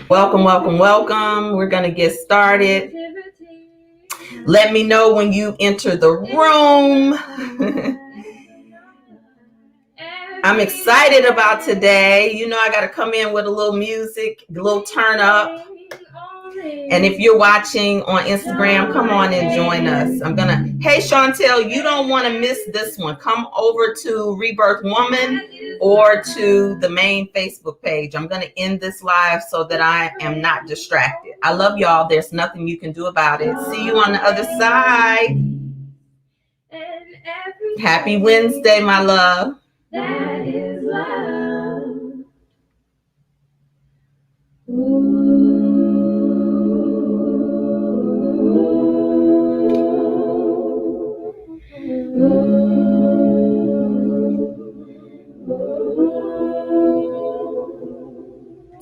Welcome, welcome, welcome. We're going to get started. Let me know when you enter the room. I'm excited about today. You know, I got to come in with a little music, a little turn up. And if you're watching on Instagram, come on and join us. Hey, Chantel, you don't want to miss this one. Come over to Rebirth Woman or to the main Facebook page. I'm going to end this live so that I am not distracted. I love y'all. There's nothing you can do about it. See you on the other side. Happy Wednesday, my love. That is love.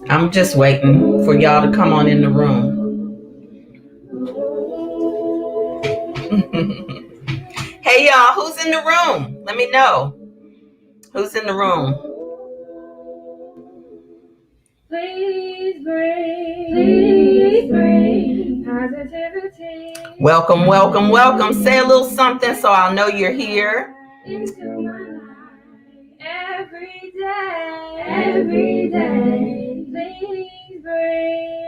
I'm just waiting for y'all to come on in the room. Hey, y'all, who's in the room? Let me know. Who's in the room? Please bring positivity. Welcome, welcome, welcome. Say a little something so I'll know you're here. Into my life every day.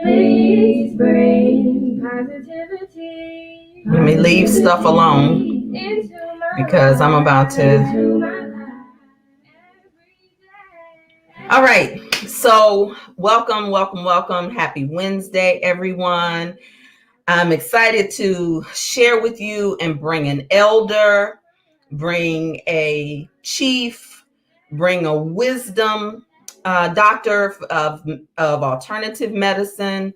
Please bring positivity. Let me leave stuff alone because I'm about to. All right. So welcome, welcome, welcome. Happy Wednesday, everyone. I'm excited to share with you and bring an elder, bring a chief, bring a wisdom doctor of alternative medicine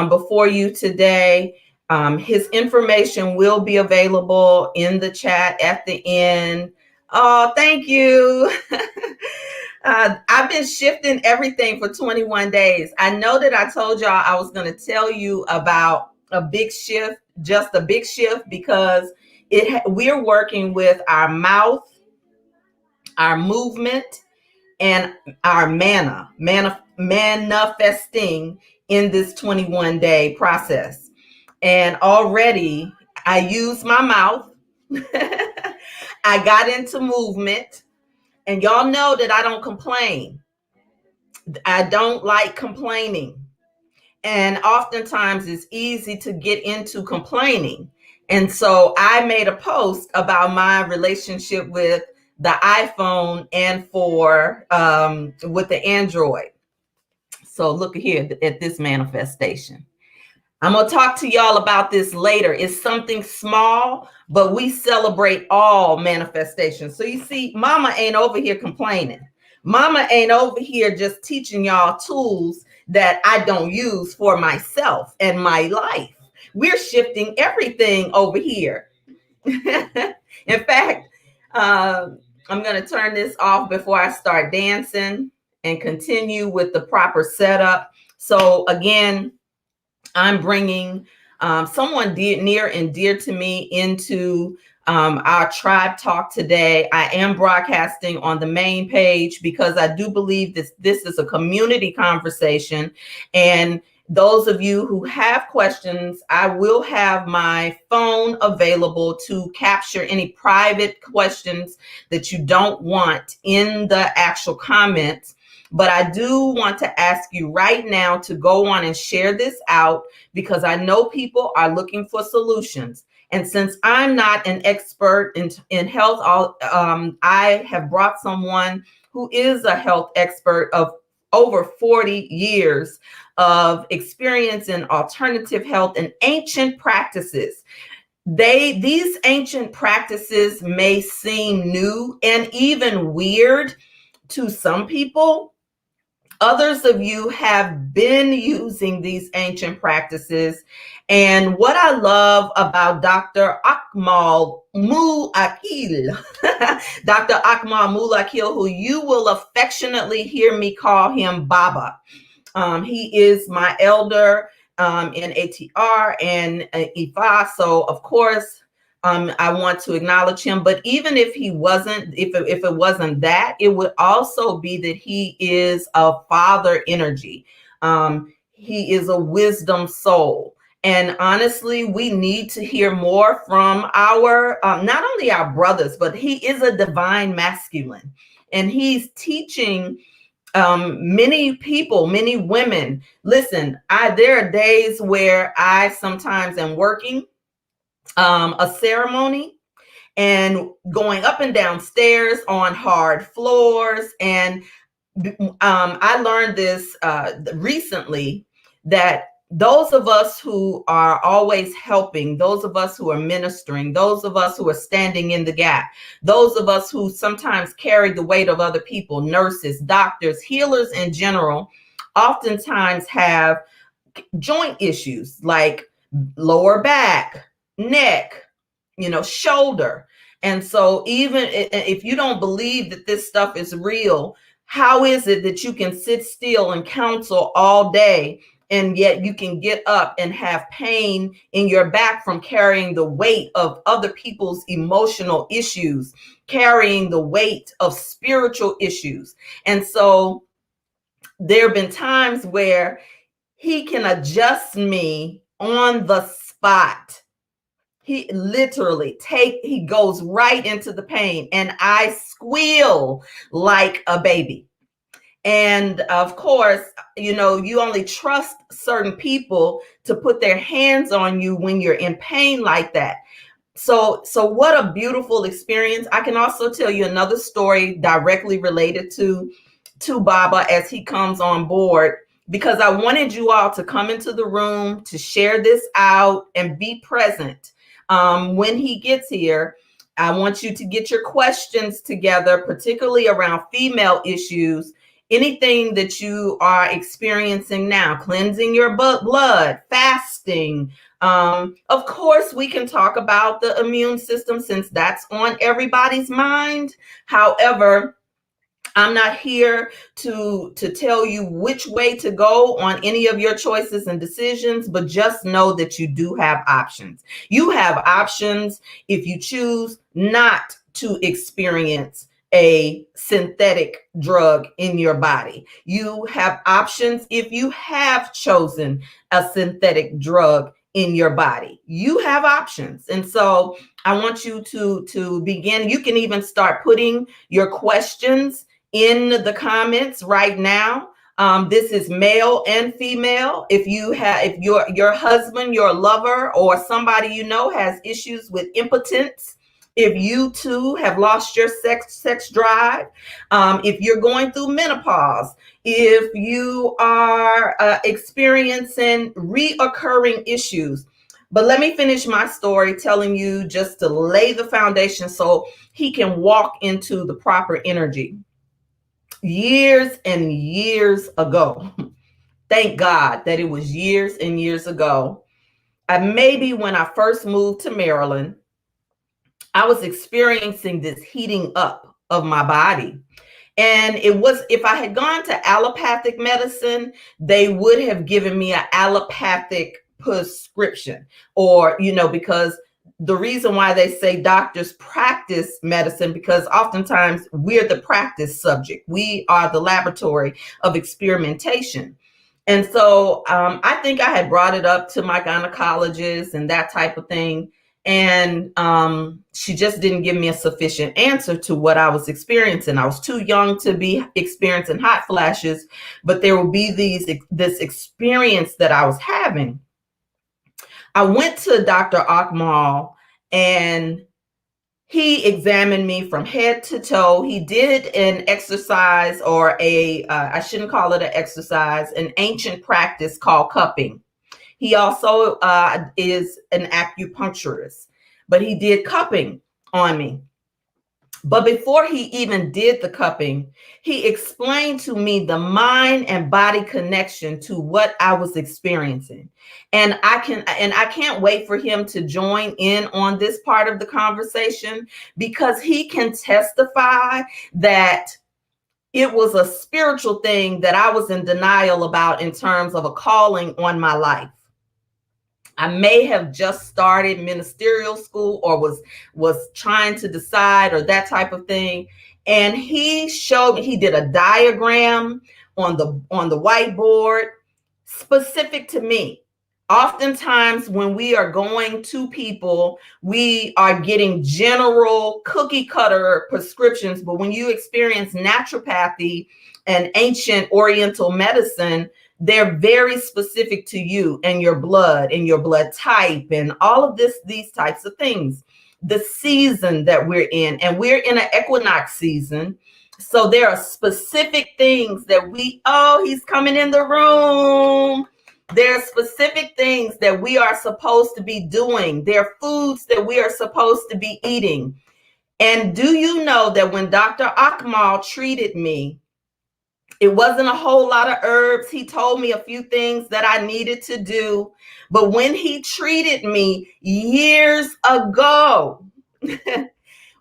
before you today. His information will be available in the chat at the end. Oh, thank you. I've been shifting everything for 21 days. I know that I told y'all I was going to tell you about a big shift, just a big shift, because we're working with our mouth, our movement, and our manifesting in this 21-day process. And already I used my mouth. I got into movement. And y'all know that I don't complain. I don't like complaining. And oftentimes it's easy to get into complaining. And so I made a post about my relationship with the iPhone and with the Android. So look here at this manifestation. I'm going to talk to y'all about this later. It's something small, but we celebrate all manifestations. So you see, mama ain't over here complaining. Mama ain't over here just teaching y'all tools that I don't use for myself and my life. We're shifting everything over here. In fact, I'm going to turn this off before I start dancing and continue with the proper setup. So again, I'm bringing someone near and dear to me into our tribe talk today. I am broadcasting on the main page because I do believe this is a community conversation. And those of you who have questions, I will have my phone available to capture any private questions that you don't want in the actual comments. But I do want to ask you right now to go on and share this out because I know people are looking for solutions. And since I'm not an expert in health, I have brought someone who is a health expert of over 40 years of experience in alternative health and ancient practices. These ancient practices may seem new and even weird to some people. Others of you have been using these ancient practices. And what I love about Dr. Akmal Muwwakkil, Dr. Akmal Muwwakkil, who you will affectionately hear me call him Baba. He is my elder in ATR and Ifa. So of course, I want to acknowledge him, but even if he wasn't, if it wasn't that, it would also be that he is a father energy. He is a wisdom soul. And honestly, we need to hear more from our, not only our brothers, but he is a divine masculine. And he's teaching many people, many women. Listen, there are days where I sometimes am working a ceremony and going up and down stairs on hard floors. And I learned this recently, that those of us who are always helping, those of us who are ministering, those of us who are standing in the gap, those of us who sometimes carry the weight of other people, nurses, doctors, healers in general, oftentimes have joint issues like lower back, neck, shoulder. And so even if you don't believe that this stuff is real, how is it that you can sit still and counsel all day, and yet you can get up and have pain in your back from carrying the weight of other people's emotional issues, carrying the weight of spiritual issues? And so there have been times where he can adjust me on the spot. He literally he goes right into the pain, and I squeal like a baby. And of course, you only trust certain people to put their hands on you when you're in pain like that. So what a beautiful experience. I can also tell you another story directly related to Baba as he comes on board, because I wanted you all to come into the room to share this out and be present. When he gets here, I want you to get your questions together, particularly around female issues, anything that you are experiencing now, cleansing your blood, fasting. Of course, we can talk about the immune system since that's on everybody's mind. However, I'm not here to tell you which way to go on any of your choices and decisions, but just know that you do have options. You have options if you choose not to experience a synthetic drug in your body. You have options if you have chosen a synthetic drug in your body. You have options. And so I want you to begin. You can even start putting your questions in the comments right now. This is male and female. If your husband, your lover, or somebody you know has issues with impotence, if you too have lost your sex drive, if you're going through menopause, if you are experiencing reoccurring issues. But let me finish my story telling you just to lay the foundation so he can walk into the proper energy. Years and years ago, thank God that it was years and years ago, maybe when I first moved to Maryland, I was experiencing this heating up of my body. And it was, if I had gone to allopathic medicine, they would have given me an allopathic prescription, or, because the reason why they say doctors practice medicine, because oftentimes we're the practice subject. We are the laboratory of experimentation. And so I think I had brought it up to my gynecologist and that type of thing. And she just didn't give me a sufficient answer to what I was experiencing. I was too young to be experiencing hot flashes, but there will be this experience that I was having. I went to Dr. Akmal, and he examined me from head to toe. He did an exercise, or I shouldn't call it an exercise, an ancient practice called cupping. He also is an acupuncturist, but he did cupping on me. But before he even did the cupping, he explained to me the mind and body connection to what I was experiencing. And I can't wait for him to join in on this part of the conversation, because he can testify that it was a spiritual thing that I was in denial about in terms of a calling on my life. I may have just started ministerial school, or was trying to decide, or that type of thing. And he showed me, he did a diagram on the whiteboard, specific to me. Oftentimes, when we are going to people, we are getting general cookie cutter prescriptions. But when you experience naturopathy and ancient Oriental medicine, they're very specific to you and your blood type, and all of these types of things. The season that we're in, and we're in an equinox season. So there are specific things that he's coming in the room. There are specific things that we are supposed to be doing. There are foods that we are supposed to be eating. And do you know that when Dr. Akmal treated me, it wasn't a whole lot of herbs. He told me a few things that I needed to do. But when he treated me years ago,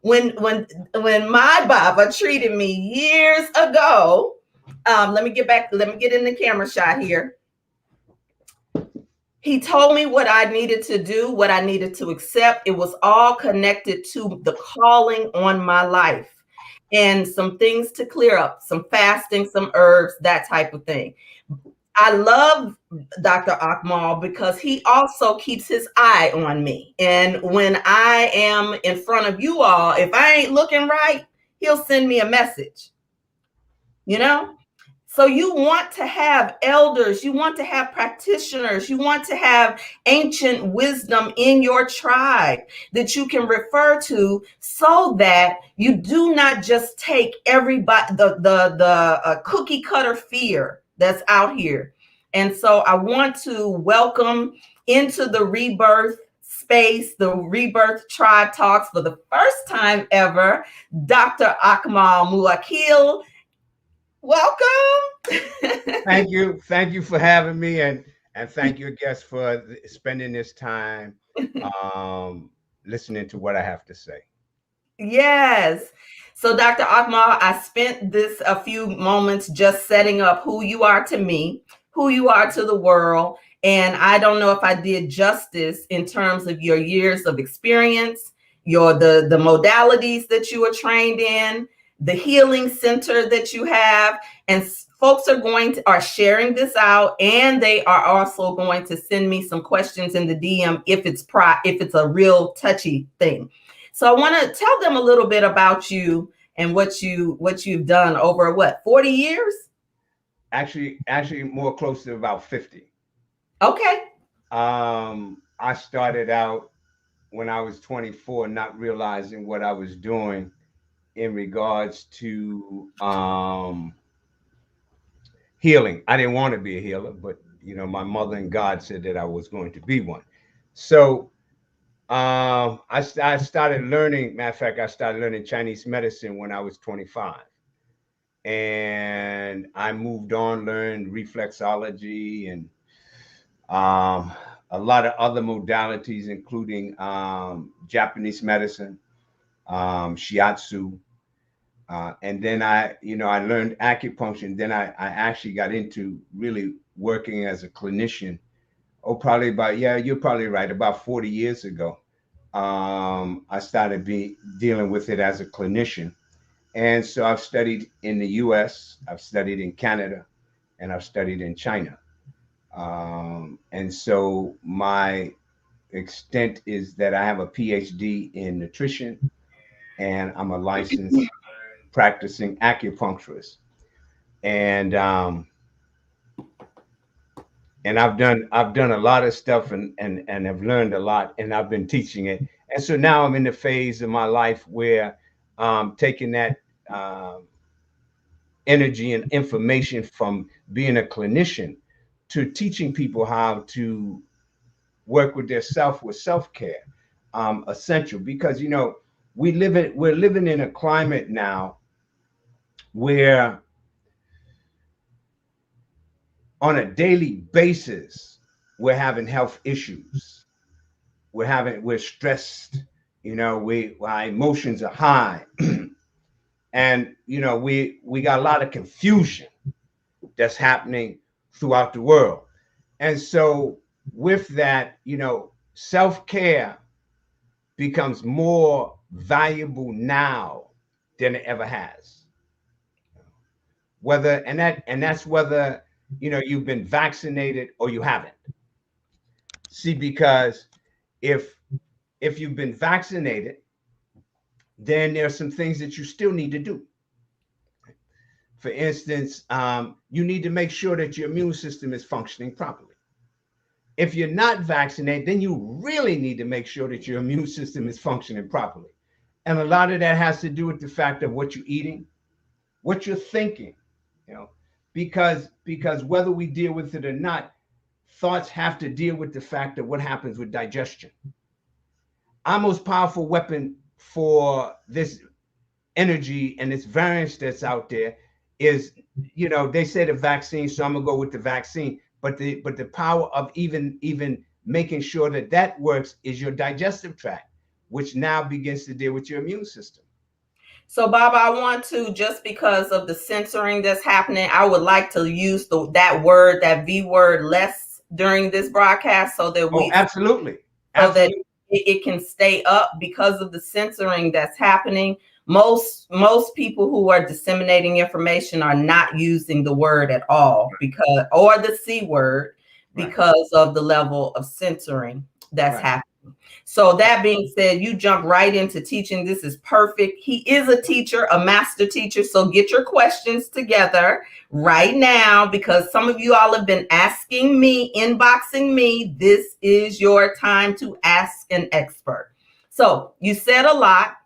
when my Baba treated me years ago, let me get in the camera shot here. He told me what I needed to do, what I needed to accept. It was all connected to the calling on my life and some things to clear up, some fasting, some herbs, that type of thing. I love Dr. Akmal because he also keeps his eye on me. And when I am in front of you all, if I ain't looking right, he'll send me a message, you know? So you want to have elders, you want to have practitioners, you want to have ancient wisdom in your tribe that you can refer to, so that you do not just take everybody the cookie cutter fear that's out here. And so I want to welcome into the Rebirth space, the Rebirth Tribe Talks, for the first time ever, Dr. Akmal Muwwakkil. Welcome. Thank you for having me, and thank your guests for spending this time um, listening to what I have to say. Yes. So, Dr. Akmal, I spent this a few moments just setting up who you are to me, who you are to the world. And I don't know if I did justice in terms of your years of experience, the modalities that you were trained in, the healing center that you have. And folks are sharing this out, and they are also going to send me some questions in the DM if it's a real touchy thing. So I want to tell them a little bit about you and what you've done over 40 years? Actually, more close to about 50. Okay. I started out when I was 24, not realizing what I was doing in regards to healing. I didn't want to be a healer, but my mother and God said that I was going to be one. So I started learning. Matter of fact, I started learning Chinese medicine when I was 25, and I moved on, learned reflexology and a lot of other modalities, including Japanese medicine, shiatsu, and then I learned acupuncture. And then I actually got into really working as a clinician. Oh, probably about, yeah, you're probably right, about 40 years ago. I started dealing with it as a clinician. And so I've studied in the US, I've studied in Canada, and I've studied in China. And so my extent is that I have a PhD in nutrition, and I'm a licensed practicing acupuncturist. And I've done a lot of stuff, and have learned a lot, and I've been teaching it. And so now I'm in the phase of my life where taking that energy and information from being a clinician to teaching people how to work with their self with self-care, essential, because we're living in a climate now where on a daily basis we're having health issues. We're stressed. Our emotions are high, and we got a lot of confusion that's happening throughout the world. And so with that, self-care becomes more valuable now than it ever has. Whether and that's whether you've been vaccinated or you haven't. See, because if you've been vaccinated, then there are some things that you still need to do. For instance, you need to make sure that your immune system is functioning properly. If you're not vaccinated, then you really need to make sure that your immune system is functioning properly. And a lot of that has to do with the fact of what you're eating, what you're thinking, you know, because whether we deal with it or not, thoughts have to deal with the fact of what happens with digestion. Our most powerful weapon for this energy and this variance that's out there is, they say the vaccine, so I'm gonna go with the vaccine. But the power of even making sure that that works is your digestive tract, which now begins to deal with your immune system. So, Baba, I want to, just because of the censoring that's happening, I would like to use that word, that V word, less during this broadcast, so that Oh, absolutely, so that absolutely. it can stay up because of the censoring that's happening. Most people who are disseminating information are not using the word at all, because, or the C word, Right. because of the level of censoring that's Right. happening. So that being said, you jump right into teaching. This is perfect. He is a teacher, a master teacher. So get your questions together right now, because some of you all have been asking me, inboxing me. This is your time to ask an expert. So you said a lot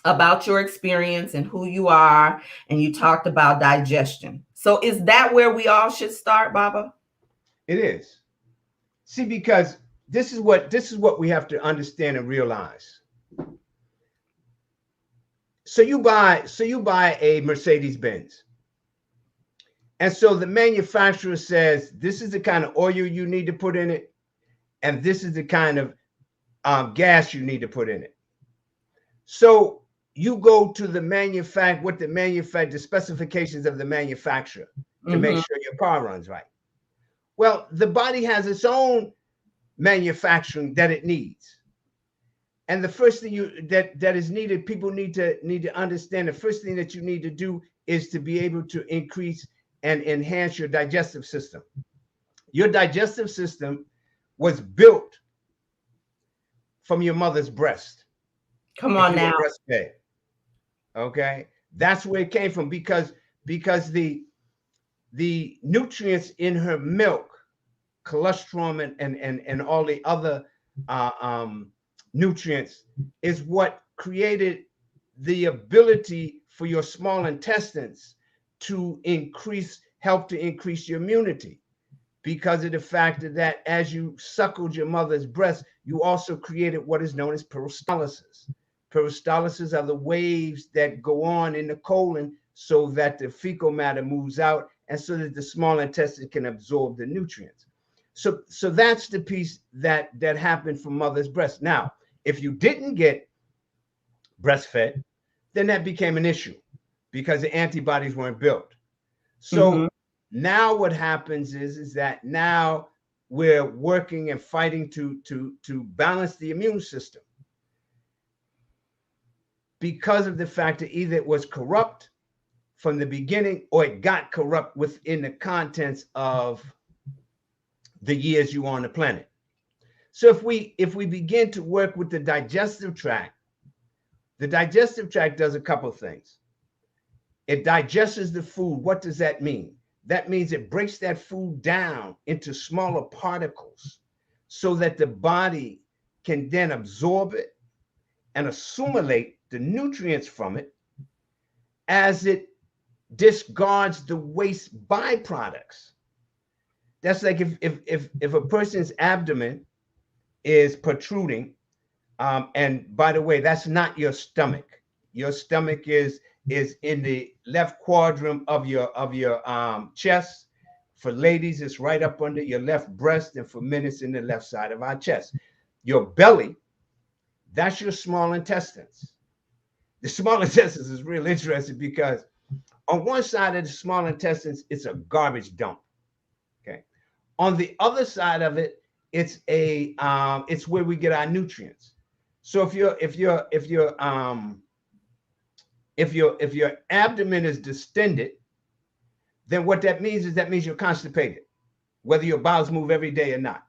about your experience and who you are, and you talked about digestion. So is that where we all should start, Baba? It is. See, because this is what we have to understand and realize. So you buy a Mercedes Benz, and so the manufacturer says this is the kind of oil you need to put in it, and this is the kind of gas you need to put in it. So you go to the specifications of the manufacturer to make sure your car runs right. Well, the body has its own manufacturing that it needs. And the first thing that is needed, people need to understand, the first thing that you need to do is to be able to increase and enhance your digestive system. Your digestive system was built from your mother's breast. Come If on you were now. breastfed, okay, that's where it came from, because the nutrients in her milk, cholesterol and all the other nutrients, is what created the ability for your small intestines to help to increase your immunity, because of the fact that as you suckled your mother's breast, you also created what is known as peristalsis. Peristalsis are the waves that go on in the colon so that the fecal matter moves out and so that the small intestine can absorb the nutrients. So that's the piece that happened from mother's breast. Now, if you didn't get breastfed, then that became an issue because the antibodies weren't built. So now what happens is that now we're working and fighting to balance the immune system, because of the fact that either it was corrupt from the beginning or it got corrupt within the contents of the years you were on the planet. So if we begin to work with the digestive tract does a couple of things. It digests the food. What does that mean? That means it breaks that food down into smaller particles so that the body can then absorb it and assimilate the nutrients from it as it discards the waste byproducts. That's like if a person's abdomen is protruding, and by the way, that's not your stomach. Your stomach is in the left quadrant of your chest. For ladies, it's right up under your left breast, and for men, it's in the left side of our chest. Your belly, that's your small intestines. The small intestines is real interesting because on one side of the small intestines, it's a garbage dump. Okay. On the other side of it, it's where we get our nutrients. So if your abdomen is distended, then what that means is that means you're constipated, whether your bowels move every day or not.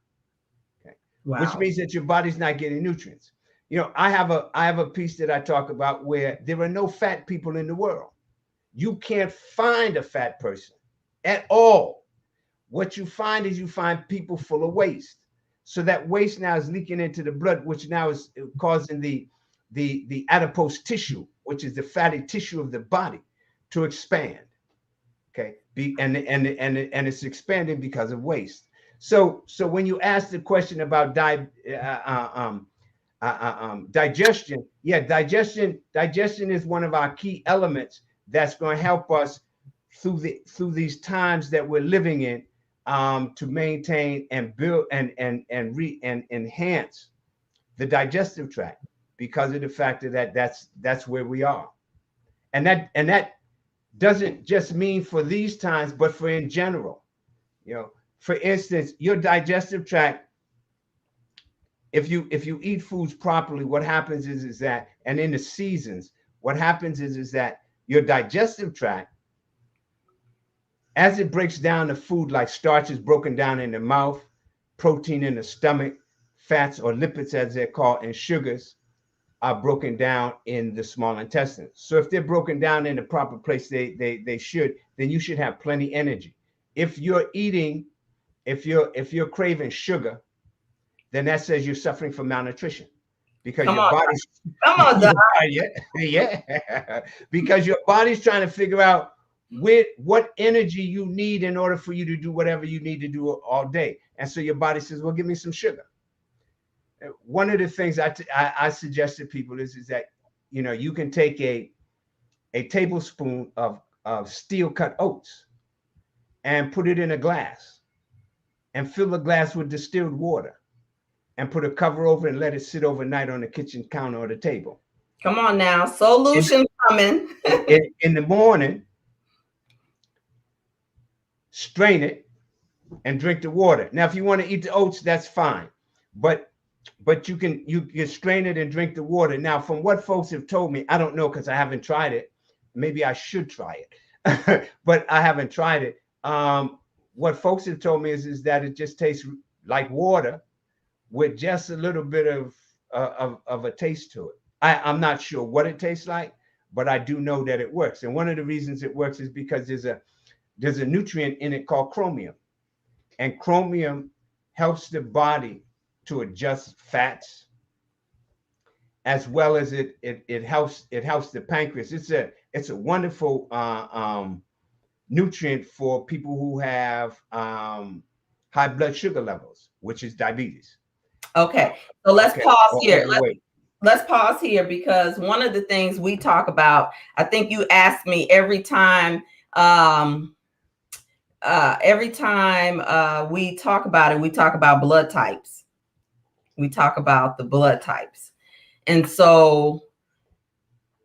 Okay. Wow. Which means that your body's not getting nutrients. You know, I have a piece that I talk about where there are no fat people in the world. You can't find a fat person at all. What you find is you find people full of waste. So that waste now is leaking into the blood, which now is causing the adipose tissue, which is the fatty tissue of the body, to expand. Okay, and it's expanding because of waste. So when you ask the question about digestion, yeah, digestion is one of our key elements that's going to help us through these times that we're living in, to maintain and build and enhance the digestive tract, because of the fact that that's where we are, and that doesn't just mean for these times, but for in general. You know, for instance, your digestive tract, if you eat foods properly, what happens is that, and in the seasons, what happens is that your digestive tract, as it breaks down the food, like starch is broken down in the mouth, protein in the stomach, fats or lipids as they're called, and sugars are broken down in the small intestine. So if they're broken down in the proper place they should, then you should have plenty energy. If you're eating, if you're craving sugar, then that says you're suffering from malnutrition, because Come your on, body's come on, Doc. yeah, because your body's trying to figure out what energy you need in order for you to do whatever you need to do all day. And so your body says, well, give me some sugar. One of the things I suggest to people is that, you know, you can take a tablespoon of steel cut oats and put it in a glass and fill the glass with distilled water and put a cover over it and let it sit overnight on the kitchen counter or the table. Come on now, solution coming. In the morning, strain it and drink the water. Now, if you want to eat the oats, that's fine, but you can strain it and drink the water. Now, from what folks have told me, I don't know because I haven't tried it. Maybe I should try it, but I haven't tried it. What folks have told me is that it just tastes like water with just a little bit of a taste to it. I'm not sure what it tastes like, but I do know that it works. And one of the reasons it works is because there's a nutrient in it called chromium, and chromium helps the body to adjust fats, as well as it helps the pancreas. It's a wonderful nutrient for people who have high blood sugar levels, which is diabetes. Okay, so let's pause here. Overweight. Let's pause here, because one of the things we talk about, I think you ask me every time we talk about it, we talk about blood types. We talk about the blood types. And so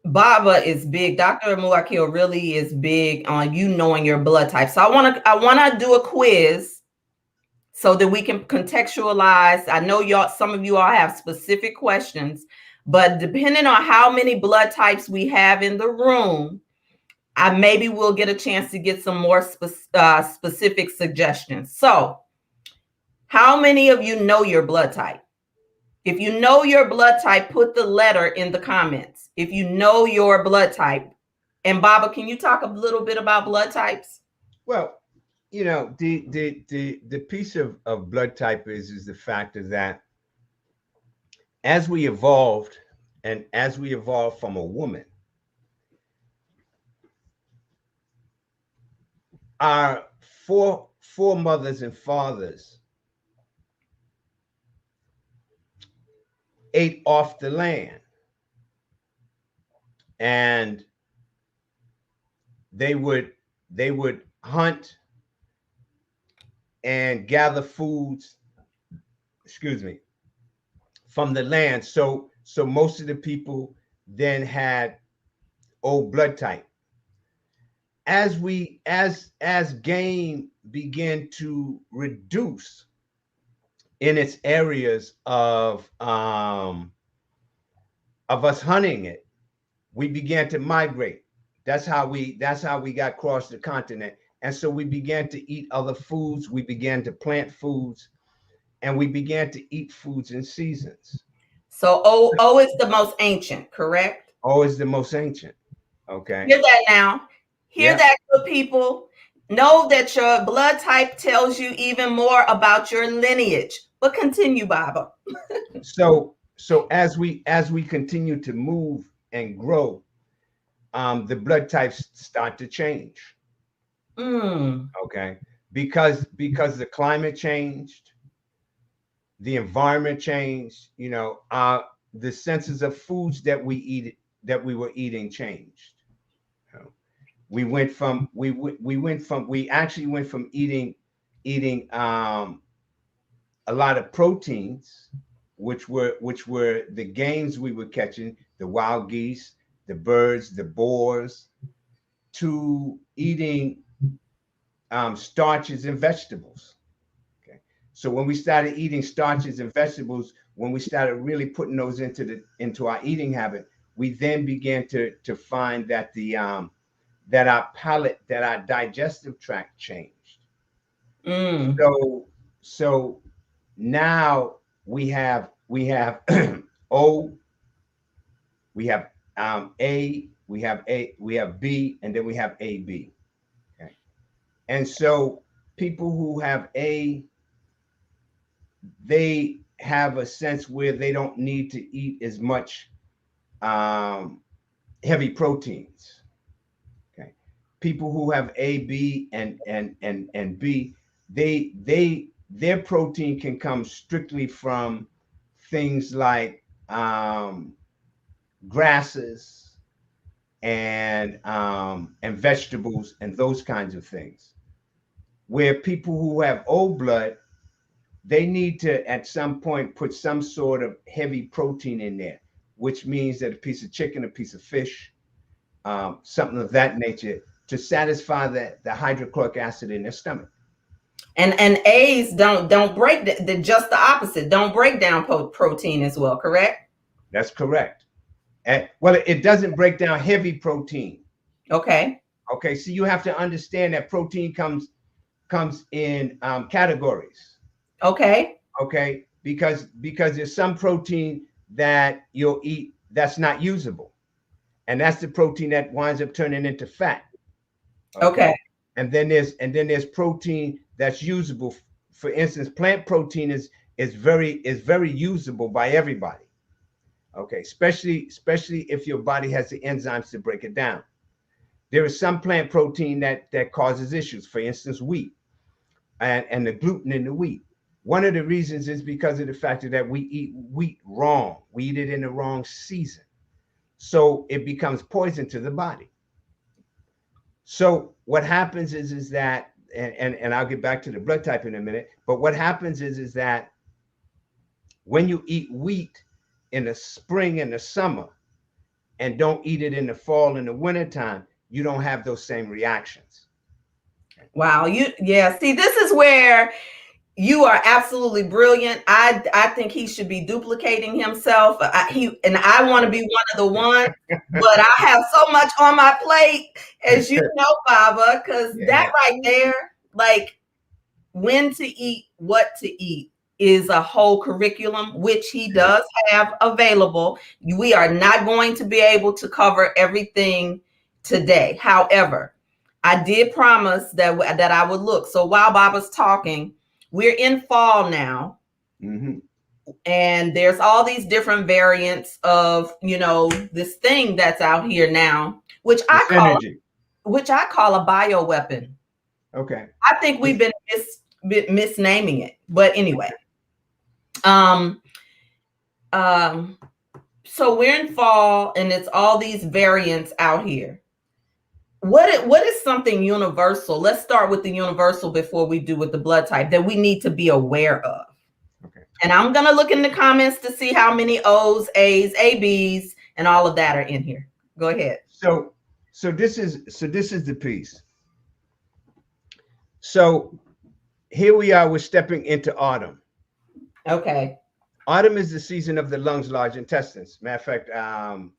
Baba is big. Dr. Muwwakkil really is big on you knowing your blood type. So I want to do a quiz so that we can contextualize. I know some of you all have specific questions, but depending on how many blood types we have in the room, maybe we'll get a chance to get some more specific suggestions. So how many of you know your blood type? If you know your blood type, put the letter in the comments. If you know your blood type. And Baba, can you talk a little bit about blood types? Well, you know, the piece of blood type is the fact is that as we evolved, and as we evolved from a woman, our foremothers and fathers ate off the land, and they would hunt and gather foods, from the land. So most of the people then had O blood type. As game began to reduce in its areas of us hunting it, we began to migrate. That's how we got across the continent And so we began to eat other foods. We began to plant foods, and we began to eat foods in seasons. So O is the most ancient, correct? O is the most ancient. Okay. Hear that now. Hear Yeah. that, good people. Know that your blood type tells you even more about your lineage. But continue, Baba. So as we continue to move and grow, the blood types start to change. Mm, Okay. Because the climate changed, the environment changed, the senses of foods that we were eating changed. You know, we actually went from eating a lot of proteins, which were the games we were catching, the wild geese, the birds, the boars, to eating starches and vegetables. Okay, so when we started eating starches and vegetables, when we started really putting those into our eating habit, we then began to find that that our palate, that our digestive tract changed. mm, So now we have O, we have we have B, and then we have AB. Okay, and so people who have A, they have a sense where they don't need to eat as much um, heavy proteins. Okay, people who have A, B, and B, their protein can come strictly from things like grasses and vegetables and those kinds of things. Where people who have O blood, they need to at some point put some sort of heavy protein in there, which means that a piece of chicken, a piece of fish, something of that nature, to satisfy the hydrochloric acid in their stomach. and A's don't break the just the opposite. Don't break down protein as well, correct? That's correct. And well, it doesn't break down heavy protein. Okay. Okay, so you have to understand that protein comes in categories. Okay. Okay, because there's some protein that you'll eat that's not usable, and that's the protein that winds up turning into fat. Okay, Okay. and then there's protein that's usable. For instance, plant protein is very usable by everybody. Okay, especially if your body has the enzymes to break it down. There is some plant protein that causes issues. For instance, wheat and the gluten in the wheat. One of the reasons is because of the fact that we eat wheat wrong. We eat it in the wrong season, so it becomes poison to the body. So what happens is that, and I'll get back to the blood type in a minute, but what happens is that when you eat wheat in the spring and the summer and don't eat it in the fall and the wintertime, you don't have those same reactions. Wow. Yeah. See, this is where you are absolutely brilliant. I think he should be duplicating himself. I want to be one of the ones, but I have so much on my plate, as you know, Baba, because that Yeah. right there, like when to eat, what to eat, is a whole curriculum which he does have available. We are not going to be able to cover everything today. However, I did promise that I would look. So while Baba's talking, we're in fall now, Mm-hmm. and there's all these different variants of, this thing that's out here now, which I It's call energy. a bioweapon. Okay. I think we've been misnaming it, but anyway. Um, um, so we're in fall, and it's all these variants out here. What is something universal? Let's start with the universal before we do with the blood type that we need to be aware of. Okay. And I'm gonna look in the comments to see how many O's, A's, AB's, and all of that are in here. Go ahead. So this is the piece. So here we are. We're stepping into autumn. Okay. Autumn is the season of the lungs, large intestines. Matter of fact,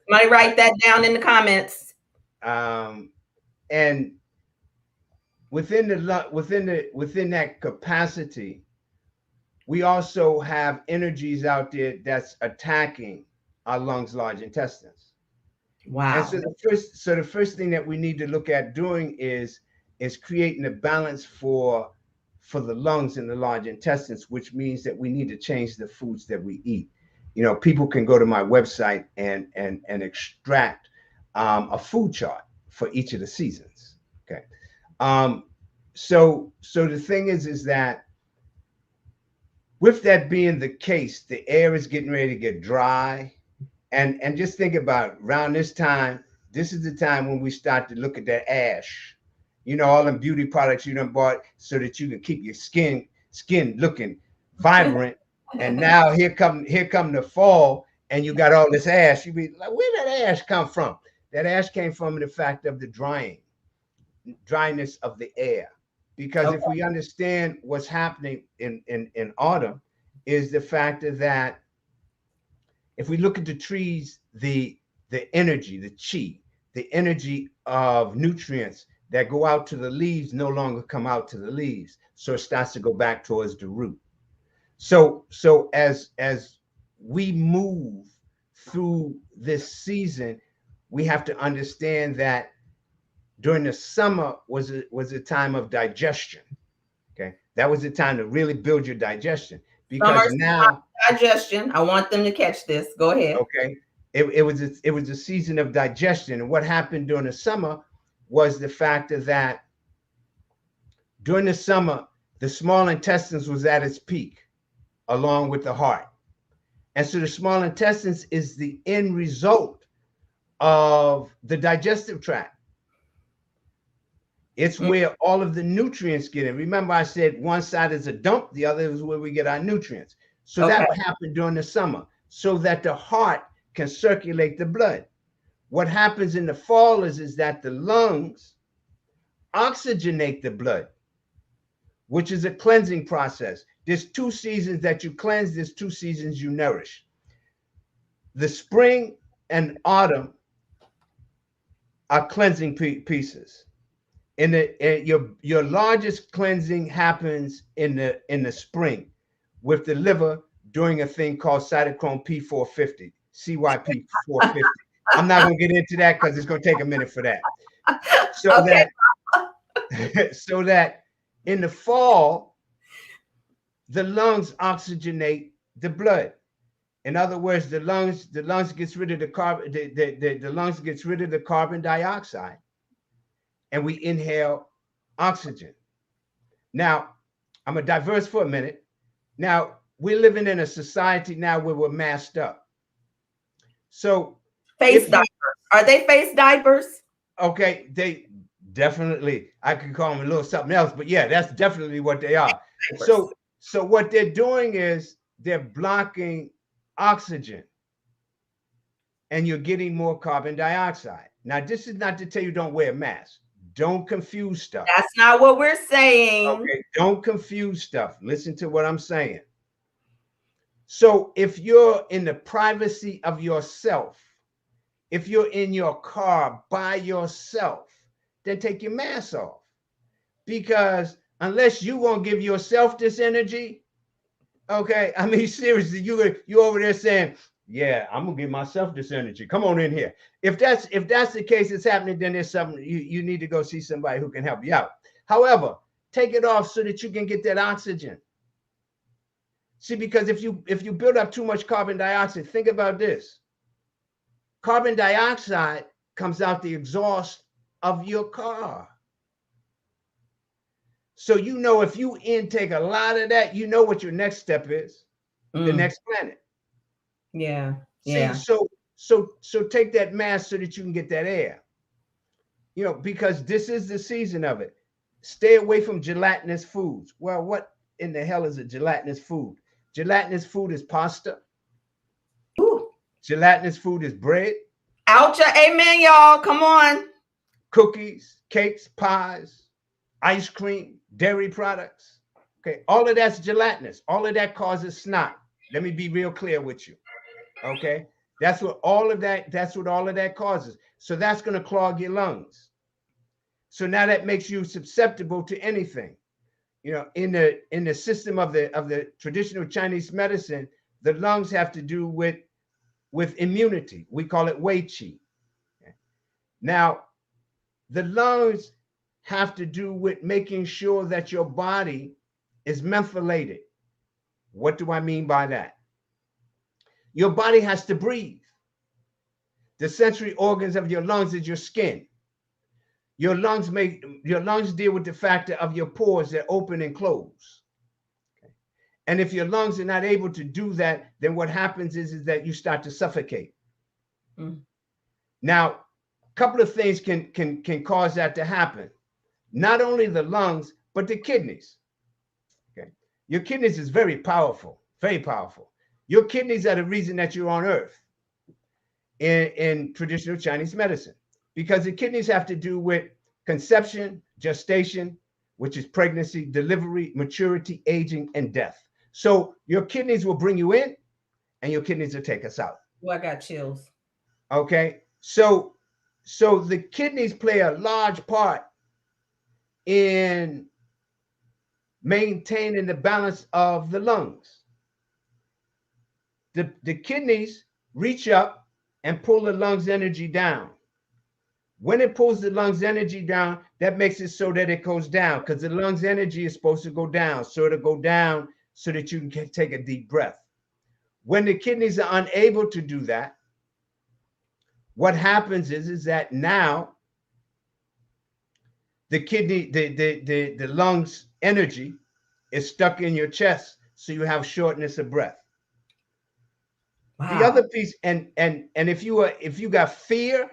Somebody write that down in the comments. um, and within that capacity, we also have energies out there that's attacking our lungs, large intestines. And Wow. so the first thing that we need to look at doing is creating a balance for the lungs and the large intestines, which means that we need to change the foods that we eat. People can go to my website and extract a food chart for each of the seasons. Okay. Um, so the thing is that with that being the case, the air is getting ready to get dry. And just think about it, around this time, this is the time when we start to look at that ash. All them beauty products you done bought so that you can keep your skin looking vibrant. And now here come the fall, and you got all this ash. You be like, where did that ash come from? That ash came from the fact of the dryness of the air. Because Okay. if we understand what's happening in autumn, is the factor that if we look at the trees, the energy, the chi, the energy of nutrients that go out to the leaves no longer come out to the leaves, so it starts to go back towards the root. So as we move through this season, we have to understand that during the summer was a time of digestion. Okay, that was the time to really build your digestion, Summer because now, digestion. I want them to catch this. Go ahead. okay, it was a season of digestion. And what happened during the summer was the factor that during the summer the small intestines was at its peak along with the heart. And so the small intestines is the end result of the digestive tract. It's Mm, where all of the nutrients get in. Remember, I said one side is a dump, the other is where we get our nutrients. So okay. that would happen during the summer so that the heart can circulate the blood. What happens in the fall is that the lungs oxygenate the blood, which is a cleansing process. There's 2 seasons that you cleanse, there's 2 seasons you nourish. The spring and autumn are cleansing pieces. Your largest cleansing happens in the spring with the liver doing a thing called cytochrome P450, CYP 450. I'm not going to get into that because it's going to take a minute for that. So Okay. that so that in the fall, the lungs oxygenate the blood. In other words, the lungs gets rid of the carbon, the lungs gets rid of the carbon dioxide, and we inhale oxygen. Now, I'm gonna diverse for a minute. Now, we're living in a society now where we're masked up. So Face if you, diapers. Are they face diapers? okay, they definitely, I could call them a little something else, but yeah, that's definitely what they are. Diapers. So what they're doing is they're blocking oxygen, and you're getting more carbon dioxide. Now, this is not to tell you don't wear a mask. Don't confuse stuff. That's not what we're saying. Okay, don't confuse stuff. Listen to what I'm saying. So if you're in the privacy of yourself, if you're in your car by yourself, then take your mask off. Because unless you won't give yourself this energy, okay, I mean, seriously, you over there saying, yeah, I'm gonna give myself this energy. Come on in here. If that's the case, it's happening, then there's something you need to go see somebody who can help you out. However, take it off so that you can get that oxygen. See, because if you build up too much carbon dioxide, think about this. Carbon dioxide comes out the exhaust of your car. So if you intake a lot of that, you know what your next step is, the Mm, next planet. yeah. See, Yeah. so take that mask so that you can get that air. Because this is the season of it. Stay away from gelatinous foods. Well, what in the hell is a gelatinous food? Gelatinous food is pasta. Ooh. Gelatinous food is bread, Ouch. Amen, y'all. Come on. cookies, cakes, pies, ice cream, dairy products. Okay, all of that's gelatinous. All of that causes snot. Let me be real clear with you. Okay, that's what all of that causes. So that's going to clog your lungs. So now that makes you susceptible to anything. You know, in the system of the traditional Chinese medicine, the lungs have to do with immunity. We call it Wei Qi. Now, the lungs have to do with making sure that your body is mentholated. What do I mean by that? Your body has to breathe. The sensory organs of your lungs is your skin. Your lungs deal with the factor of your pores that open and close. And if your lungs are not able to do that, then what happens is that you start to suffocate. Mm. Now, a couple of things can cause that to happen. Not only the lungs, but the kidneys. Okay. Your kidneys is very powerful, very powerful. Your kidneys are the reason that you're on earth in traditional Chinese medicine, because the kidneys have to do with conception, gestation, which is pregnancy, delivery, maturity, aging, and death. So your kidneys will bring you in and your kidneys will take us out. Oh, I got chills. Okay. So the kidneys play a large part in maintaining the balance of the lungs. The kidneys reach up and pull the lungs energy down. When it pulls the lungs energy down, that makes it so that it goes down, because the lungs energy is supposed to go down. So it'll go down so that you can take a deep breath. When the kidneys are unable to do that, what happens is that now the lungs energy is stuck in your chest, so you have shortness of breath. Wow. The other piece, and if you got fear,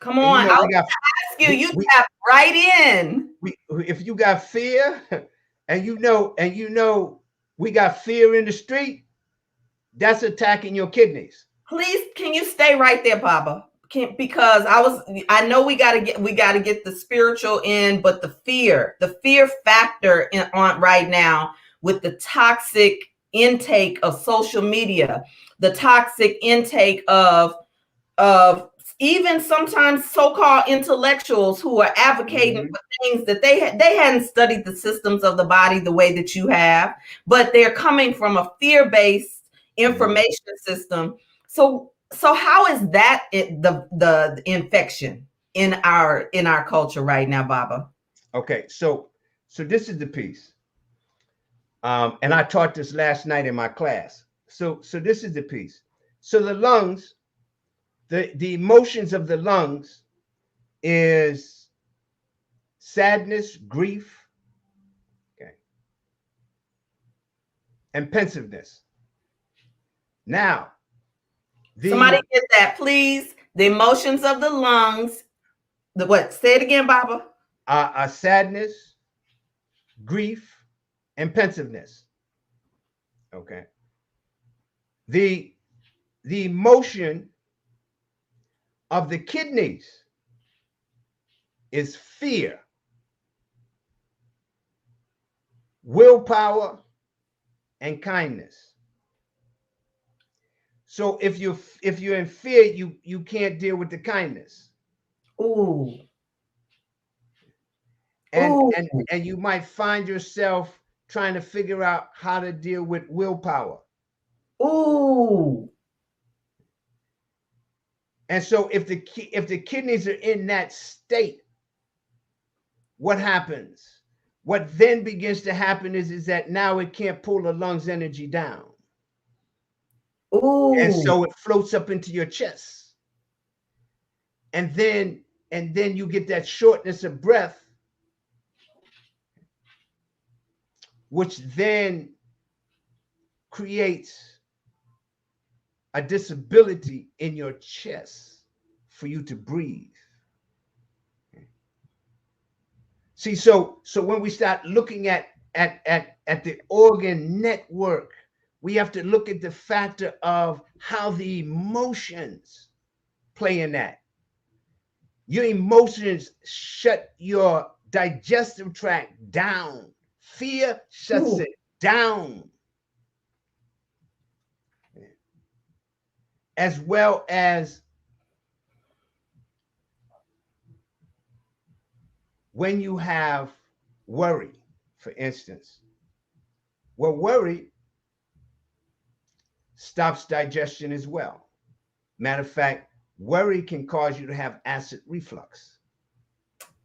come on, I was gonna ask you, you tap right in. If you got fear, and you know we got fear in the street, that's attacking your kidneys. Please, can you stay right there, Baba? Because I know we gotta get the spiritual in, but the fear factor on right now with the toxic intake of social media, the toxic intake of even sometimes so-called intellectuals who are advocating for things that they hadn't studied the systems of the body the way that you have, but they're coming from a fear-based information system. So how is that the infection in our culture right now, Baba? Okay, so this is the piece, and I taught this last night in my class. So this is the piece. So the lungs, the emotions of the lungs is sadness, grief, okay, and pensiveness. Now, somebody get that, please. The emotions of the lungs. The what? Say it again, Baba. Sadness, grief, and pensiveness. Okay. The emotion of the kidneys is fear, willpower, and kindness. So if you're in fear, you can't deal with the kindness. Ooh. And you might find yourself trying to figure out how to deal with willpower. Ooh. And so if the kidneys are in that state, what happens? What then begins to happen is that now it can't pull the lungs energy down. Ooh. And so it floats up into your chest. And then you get that shortness of breath, which then creates a disability in your chest for you to breathe. See, so when we start looking at the organ network, we have to look at the factor of how the emotions play in that. Your emotions shut your digestive tract down. Fear shuts it down. As well as when you have worry, for instance, well, worry stops digestion as well. Matter of fact, worry can cause you to have acid reflux.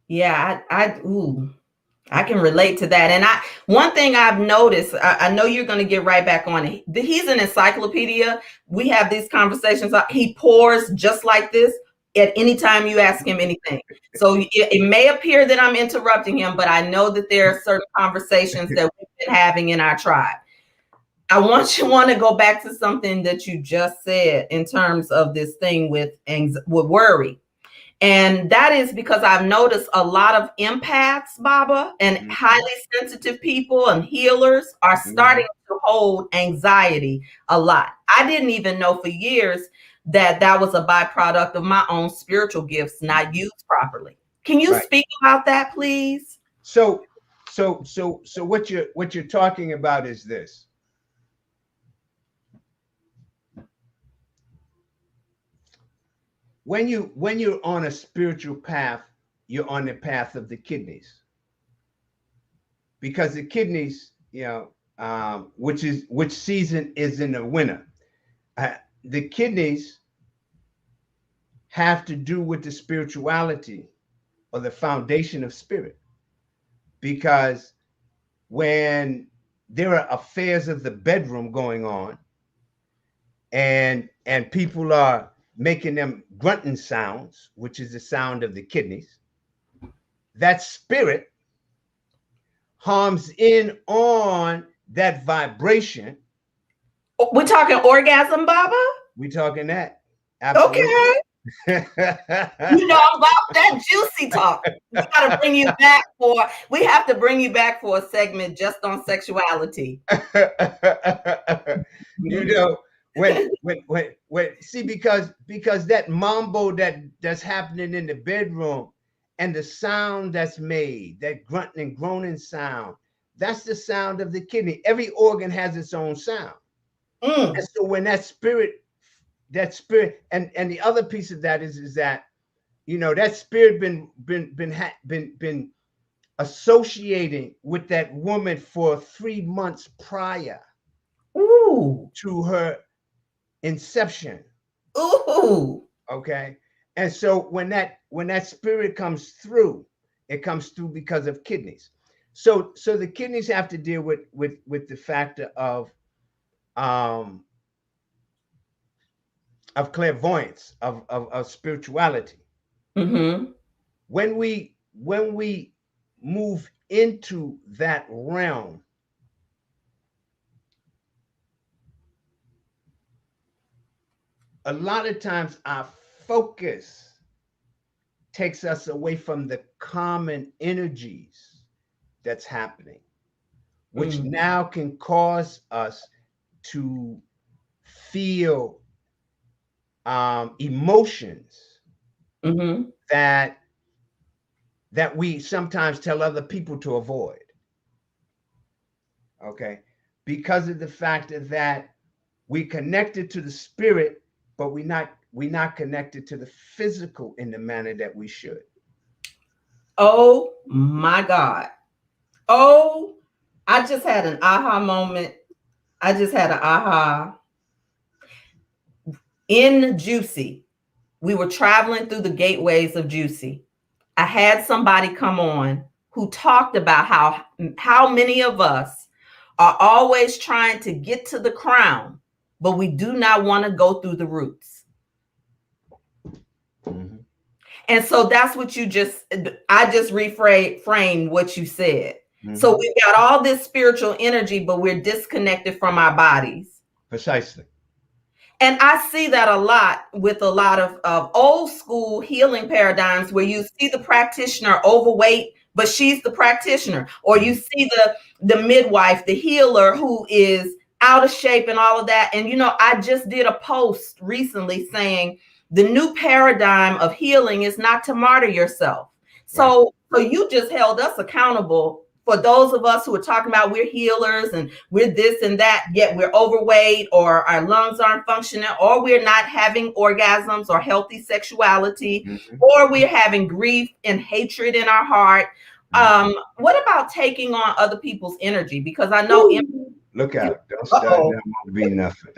Yeah, I can relate to that. And one thing I've noticed, I know you're going to get right back on it. He's an encyclopedia. We have these conversations. He pours just like this at any time you ask him anything. So it may appear that I'm interrupting him, but I know that there are certain conversations that we've been having in our tribe. I want to go back to something that you just said in terms of this thing with worry. And that is because I've noticed a lot of empaths, Baba, and highly sensitive people and healers are starting to hold anxiety a lot. I didn't even know for years that was a byproduct of my own spiritual gifts not used properly. Can you speak about that, please? So what you're talking about is this. When you're on a spiritual path, you're on the path of the kidneys, because the kidneys, which season is in the winter. The kidneys have to do with the spirituality or the foundation of spirit, because when there are affairs of the bedroom going on, and people are making them grunting sounds, which is the sound of the kidneys, that spirit harms in on that vibration. We're talking orgasm, Baba? We're talking that. Absolutely. Okay. You know about that juicy talk. We have to bring you back for a segment just on sexuality. When see, because that mambo that's happening in the bedroom, and the sound that's made, that grunting and groaning sound, that's the sound of the kidney. Every organ has its own sound. And so when that spirit, and the other piece of that is that, that spirit been associating with that woman for 3 months prior to her inception. Okay. And so when that spirit comes through, it comes through because of kidneys. So the kidneys have to deal with the factor of clairvoyance, of spirituality. When we move into that realm, a lot of times our focus takes us away from the common energies that's happening, which now can cause us to feel emotions that we sometimes tell other people to avoid. Okay, because of the fact that we connected to the spirit, but we not connected to the physical in the manner that we should. Oh my God. Oh, I just had an aha moment. I just had an aha. In Juicy, we were traveling through the gateways of Juicy. I had somebody come on who talked about how many of us are always trying to get to the crown, but we do not want to go through the roots. And so that's what I just reframed what you said. So we've got all this spiritual energy, but we're disconnected from our bodies. Precisely. And I see that a lot with a lot of old school healing paradigms, where you see the practitioner overweight, but she's the practitioner. Or you see the midwife, the healer, who is out of shape and all of that. And, I just did a post recently saying the new paradigm of healing is not to martyr yourself. So you just held us accountable for those of us who are talking about we're healers and we're this and that, yet we're overweight or our lungs aren't functioning or we're not having orgasms or healthy sexuality, or we're having grief and hatred in our heart. What about taking on other people's energy? Because I know look out, don't start, there won't be nothing.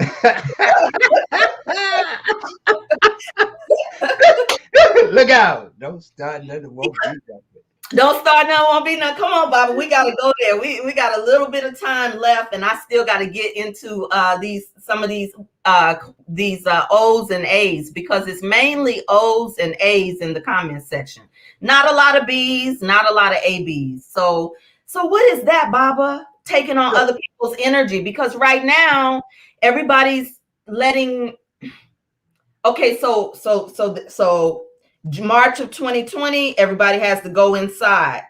Look out, don't start, nothing won't be nothing. Don't start now, won't be none. Come on, Bobby. We gotta go there. We got a little bit of time left, and I still got to get into some of these O's and A's, because it's mainly O's and A's in the comment section. Not a lot of B's, not a lot of ABs. So what is that, Baba? Taking on other people's energy, because right now everybody's letting. Okay, so March of 2020, everybody has to go inside.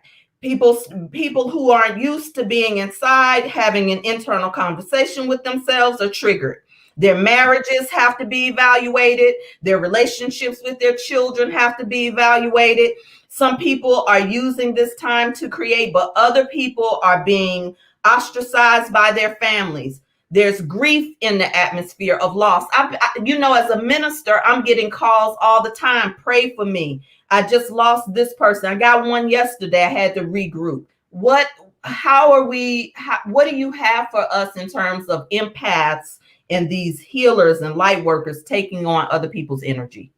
People who aren't used to being inside, having an internal conversation with themselves, are triggered. Their marriages have to be evaluated. Their relationships with their children have to be evaluated. Some people are using this time to create, but other people are being ostracized by their families. There's grief in the atmosphere of loss. As a minister, I'm getting calls all the time. Pray for me. I just lost this person. I got one yesterday. I had to regroup. What do you have for us in terms of empaths and these healers and light workers taking on other people's energy?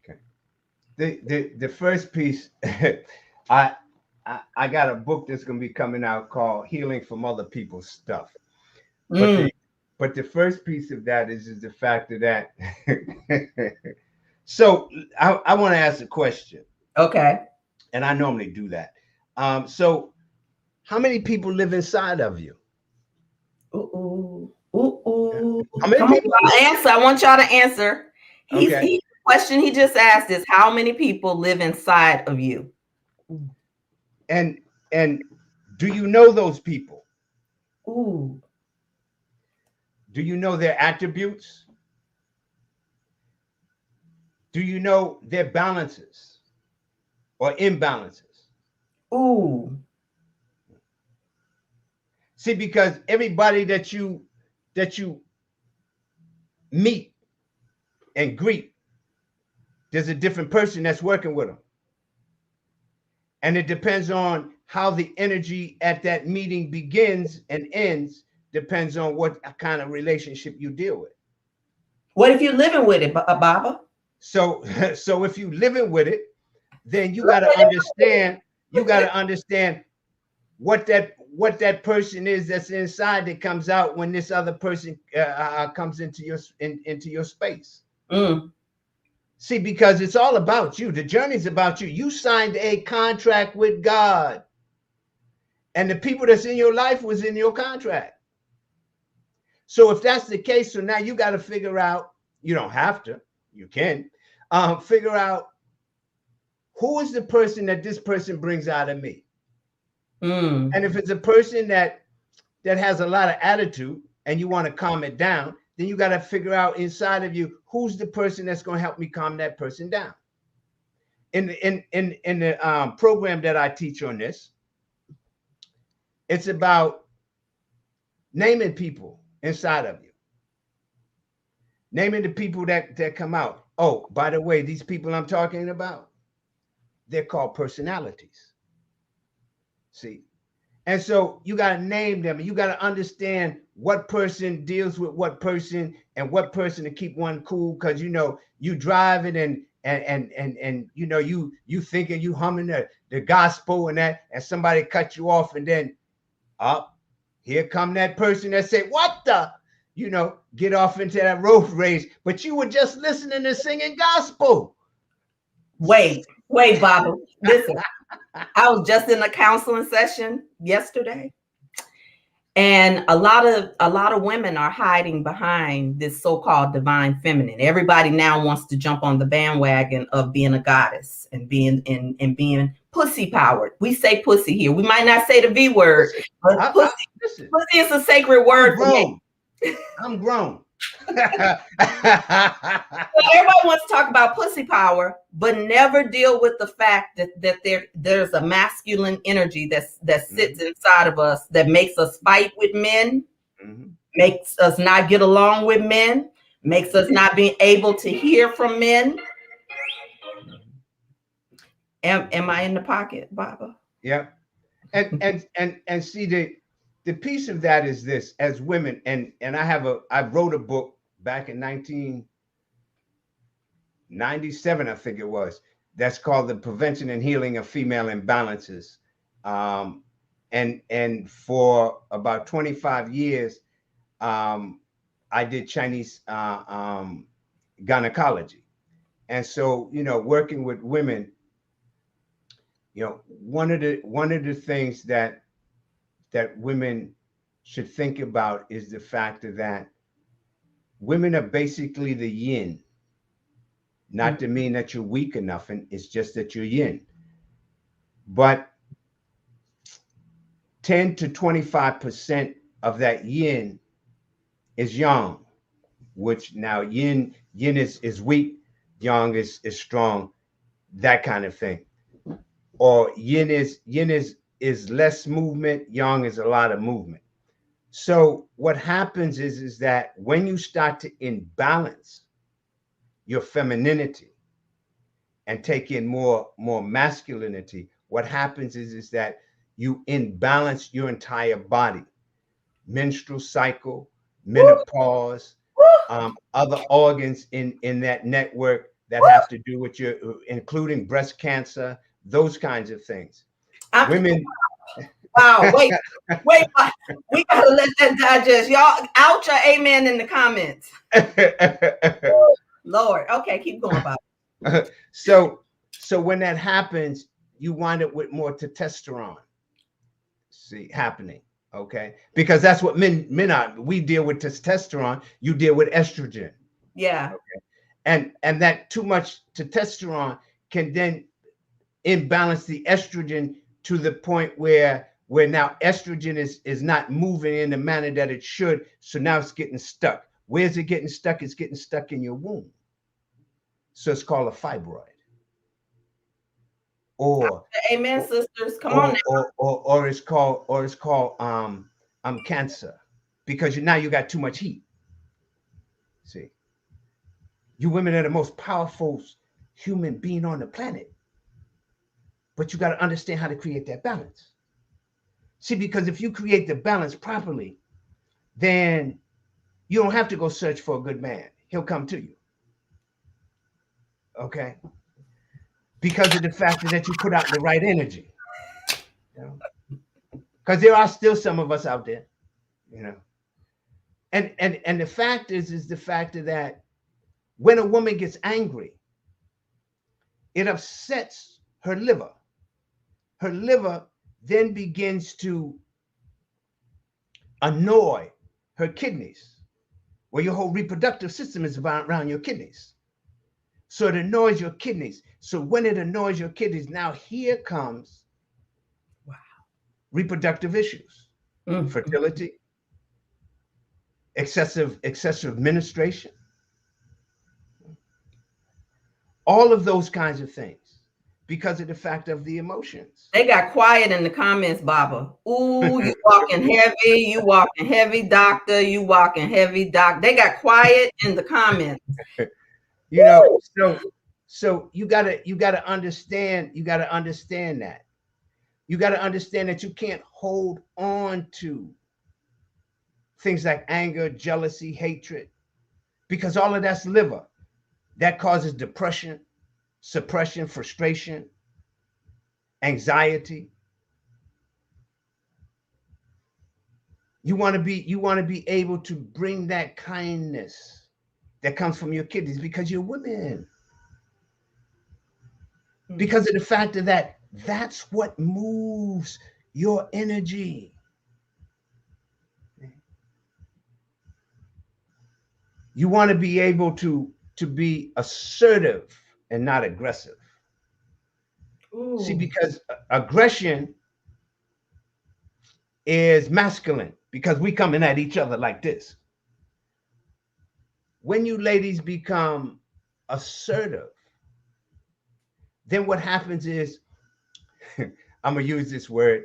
Okay. The first piece, I got a book that's going to be coming out called Healing from Other People's Stuff. But the first piece of that is the fact that so I want to ask a question. Okay. And I normally do that. So how many people live inside of you? How many people? Answer. I want y'all to answer. The question he just asked is, how many people live inside of you? And do you know those people? Do you know their attributes? Do you know their balances or imbalances? See, because everybody that you meet and greet, there's a different person that's working with them. And it depends on how the energy at that meeting begins and ends. Depends on what kind of relationship you deal with. What if you're living with it, Baba? So if you're living with it, then you got to understand. You got to understand what that person is that's inside that comes out when this other person comes into your space. See, because it's all about you. The journey's about you. You signed a contract with God, and the people that's in your life was in your contract. So if that's the case, so now you got to figure out, you don't have to, you can figure out who is the person that this person brings out of me. And if it's a person that has a lot of attitude and you want to calm it down, then you got to figure out inside of you, who's the person that's going to help me calm that person down. In the program that I teach on this, it's about naming people inside of you. Naming the people that come out. Oh, by the way, these people I'm talking about, they're called personalities. See? And so you got to name them. You got to understand what person deals with what person and what person to keep one cool. Because, you driving and you thinking you humming the gospel and that, and somebody cut you off, and then here come that person that say, what the, get off into that road rage, but you were just listening to singing gospel. Wait, Bobby, listen. I was just in a counseling session yesterday, and a lot of women are hiding behind this so-called divine feminine. Everybody now wants to jump on the bandwagon of being a goddess and being pussy powered. We say pussy here. We might not say the V word, but pussy is a sacred word for me. I'm grown. Everybody wants to talk about pussy power, but never deal with the fact that there's a masculine energy that sits inside of us that makes us fight with men, makes us not get along with men, makes us not be able to hear from men. Am I in the pocket, Baba? Yeah. And see, the piece of that is this: as women, and I wrote a book back in 1997, I think it was, that's called The Prevention and Healing of Female Imbalances. And for about 25 years, I did Chinese gynecology. And so, working with women, one of the things that women should think about is the fact that women are basically the yin, not to mean that you're weak enough, and it's just that you're yin. But 10 to 25% of that yin is yang, which now yin is weak, yang is strong, that kind of thing. Or yin is less movement, yang is a lot of movement. So what happens is that when you start to imbalance your femininity and take in more masculinity, what happens is that you imbalance your entire body, menstrual cycle, menopause, other organs in that network that have to do with your, including breast cancer, those kinds of things. Women. Wow, wait, we gotta let that digest. Y'all out your amen in the comments. Lord. Okay, keep going, Bob. So when that happens, you wind up with more testosterone happening. Okay, because that's what men are. We deal with testosterone, you deal with estrogen. Yeah. Okay. And that too much testosterone can then imbalance the estrogen to the point where now estrogen is not moving in the manner that it should. So now it's getting stuck. Where's it getting stuck? It's getting stuck in your womb. So it's called a fibroid. Or amen, sisters. Come on now. Or it's called cancer, because now you got too much heat. See, you women are the most powerful human being on the planet, but you got to understand how to create that balance. See, because if you create the balance properly, then you don't have to go search for a good man. He'll come to you. Okay? Because of the fact that you put out the right energy. Because there are still some of us out there, And the fact is the fact that when a woman gets angry, it upsets her liver. Her liver then begins to annoy her kidneys. Well, your whole reproductive system is around your kidneys. So it annoys your kidneys. So when it annoys your kidneys, now here comes reproductive issues, fertility, excessive menstruation, all of those kinds of things, because of the fact of the emotions. They got quiet in the comments, Baba. Ooh, you walking heavy, you walking heavy, doctor, you walking heavy, doc. They got quiet in the comments. So you gotta understand that. You gotta understand that you can't hold on to things like anger, jealousy, hatred, because all of that's liver. That causes depression, suppression, frustration, anxiety. You want to be able to bring that kindness that comes from your kidneys, because you're women. Because of the fact that that's what moves your energy. You want to be able to be assertive and not aggressive. Ooh. See, because aggression is masculine, because we coming at each other like this. when you ladies become assertive, then what happens is, I'm gonna use this word.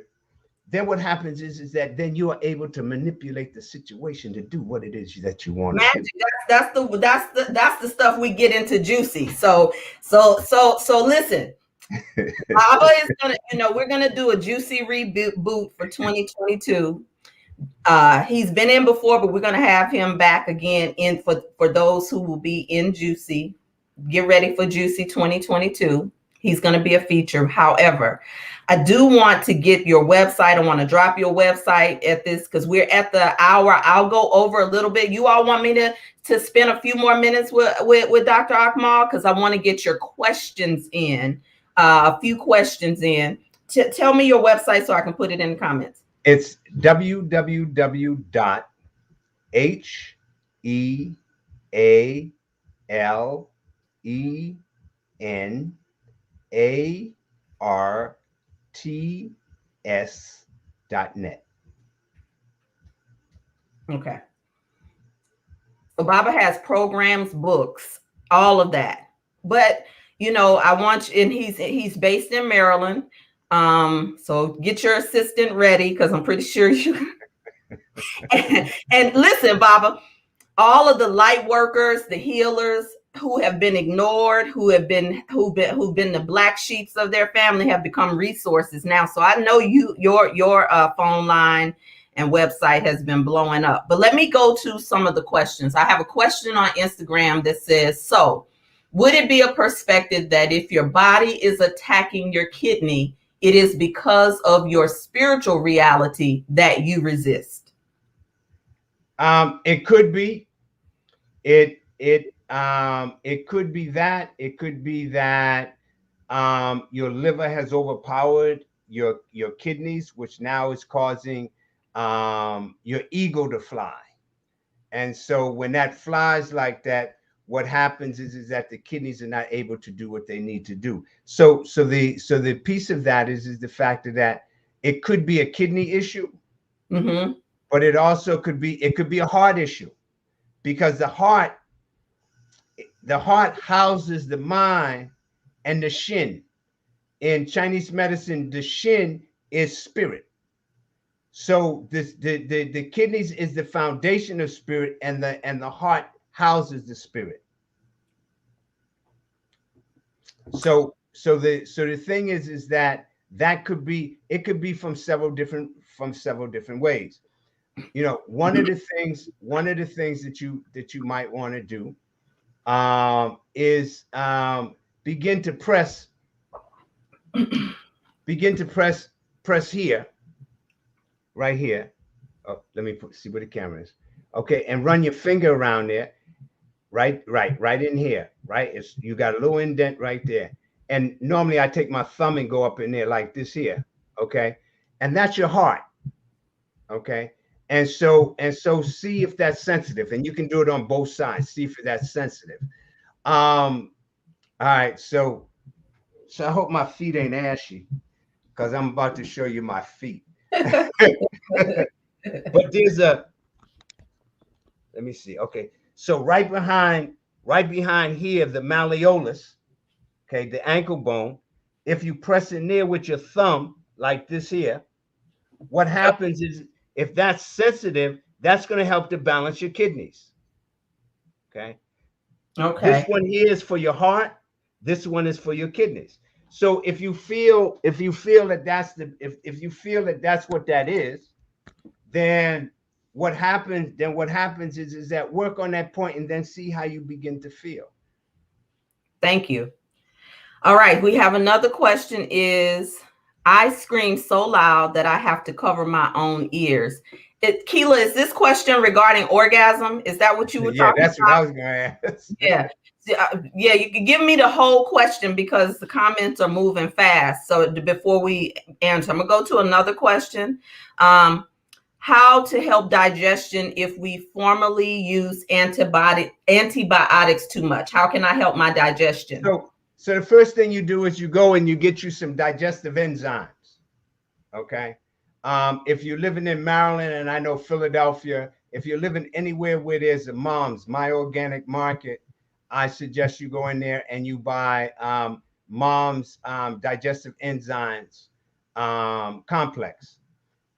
Then what happens is that then you are able to manipulate the situation to do what it is that you want to do. Magic. That's the stuff we get into juicy. So listen. Baba is gonna, we're gonna do a juicy reboot for 2022. He's been in before, but we're gonna have him back again in for those who will be in Juicy. Get ready for Juicy 2022. He's gonna be a feature. However, I do want to get your website. I want to drop your website at this because we're at the hour. I'll go over a little bit. You all want me to spend a few more minutes with Dr. Akmal because I want to get your questions in, a few questions in. Tell me your website so I can put it in the comments. It's www.healenarts.net. Okay. So Baba has programs, books, all of that. But I want you, and he's based in Maryland. So get your assistant ready because I'm pretty sure you and listen, Baba, all of the light workers, the healers who have been ignored, who've been the black sheeps of their family have become resources now. So I know your phone line and website has been blowing up. But let me go to some of the questions. I have a question on Instagram that says, so would it be a perspective that if your body is attacking your kidney, it is because of your spiritual reality that you resist? It could be. It could be that. It could be that your liver has overpowered your kidneys, which now is causing your ego to fly. And so when that flies like that, what happens is that the kidneys are not able to do what they need to do. So the piece of that is the fact that it could be a kidney issue, Mm-hmm. but it also could be a heart issue, because the heart houses the mind and the shin. In Chinese medicine, the shin is spirit. So the kidneys is the foundation of spirit, and the heart houses the spirit. So the thing is that could be, it could be from several different ways. One of the things that you might want to do is begin to press here, right here. Oh, let me see where the camera is. Okay, and run your finger around there, right in here, right? You got a little indent right there. And normally I take my thumb and go up in there like this here, okay? And that's your heart, okay? And so see if that's sensitive, and you can do it on both sides. See if that's sensitive. All right, so I hope my feet ain't ashy, because I'm about to show you my feet. But there's let me see. Okay, so right behind here, the malleolus, okay, the ankle bone. If you press it near with your thumb like this here, what happens is, if that's sensitive, that's going to help to balance your kidneys. Okay. This one here is for your heart. This one is for your kidneys. So if you feel that that's what that is, then what happens is that work on that point and then see how you begin to feel. Thank you. All right, we have another question. Is I scream so loud that I have to cover my own ears. Keela, is this question regarding orgasm? Is that what you were talking about? Yeah, that's what I was going to ask. Yeah, you can give me the whole question because the comments are moving fast. So before we answer, I'm going to go to another question. How to help digestion if we formerly use antibiotics too much? How can I help my digestion? So the first thing you do is you go and you get you some digestive enzymes. Okay. If you're living in Maryland, and I know Philadelphia, if you're living anywhere where there's a My Organic Market, I suggest you go in there and you buy Mom's Digestive Enzymes Complex.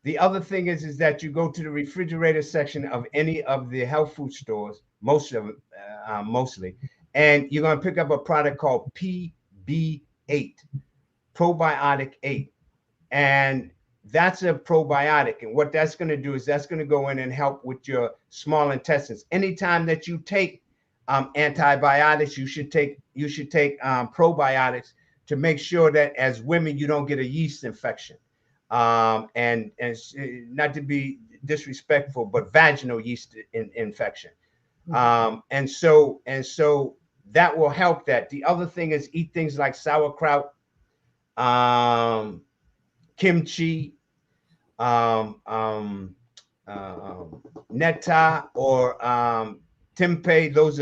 The other thing is that you go to the refrigerator section of any of the health food stores, most of mostly, and you're going to pick up a product called PB8, Probiotic 8. And that's a probiotic. And what that's going to do is that's going to go in and help with your small intestines. Anytime that you take antibiotics, you should take probiotics to make sure that as women you don't get a yeast infection. And not to be disrespectful, but vaginal yeast infection. And so that will help that. The other thing is eat things like sauerkraut, kimchi, neta, or tempeh. Those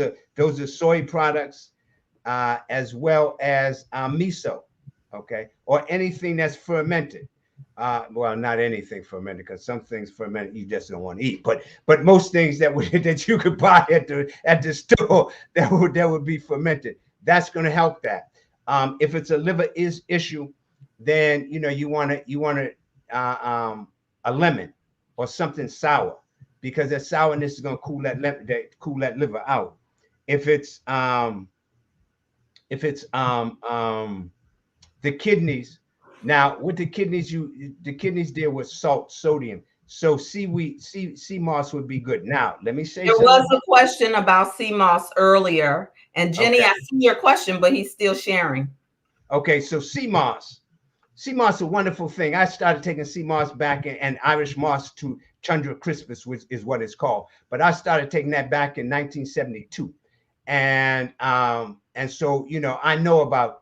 are soy products, as well as miso, okay, or anything that's fermented. Well, not anything fermented, because some things fermented you just don't want to eat. But most things that you could buy at the store that would be fermented, that's going to help that. If it's a liver issue, then you want a lemon or something sour, because that sourness is going to cool that liver out. If it's the kidneys, now with the kidneys, the kidneys deal with salt, sodium. So sea moss would be good. Now let me say there something. was a question about sea moss earlier, and Jenny, okay. I see your question, but he's still sharing. Okay, so sea moss is a wonderful thing. I started taking sea moss back and Irish moss to Chandra Crispus, which is what it's called. But I started taking that back in 1972, and so I know about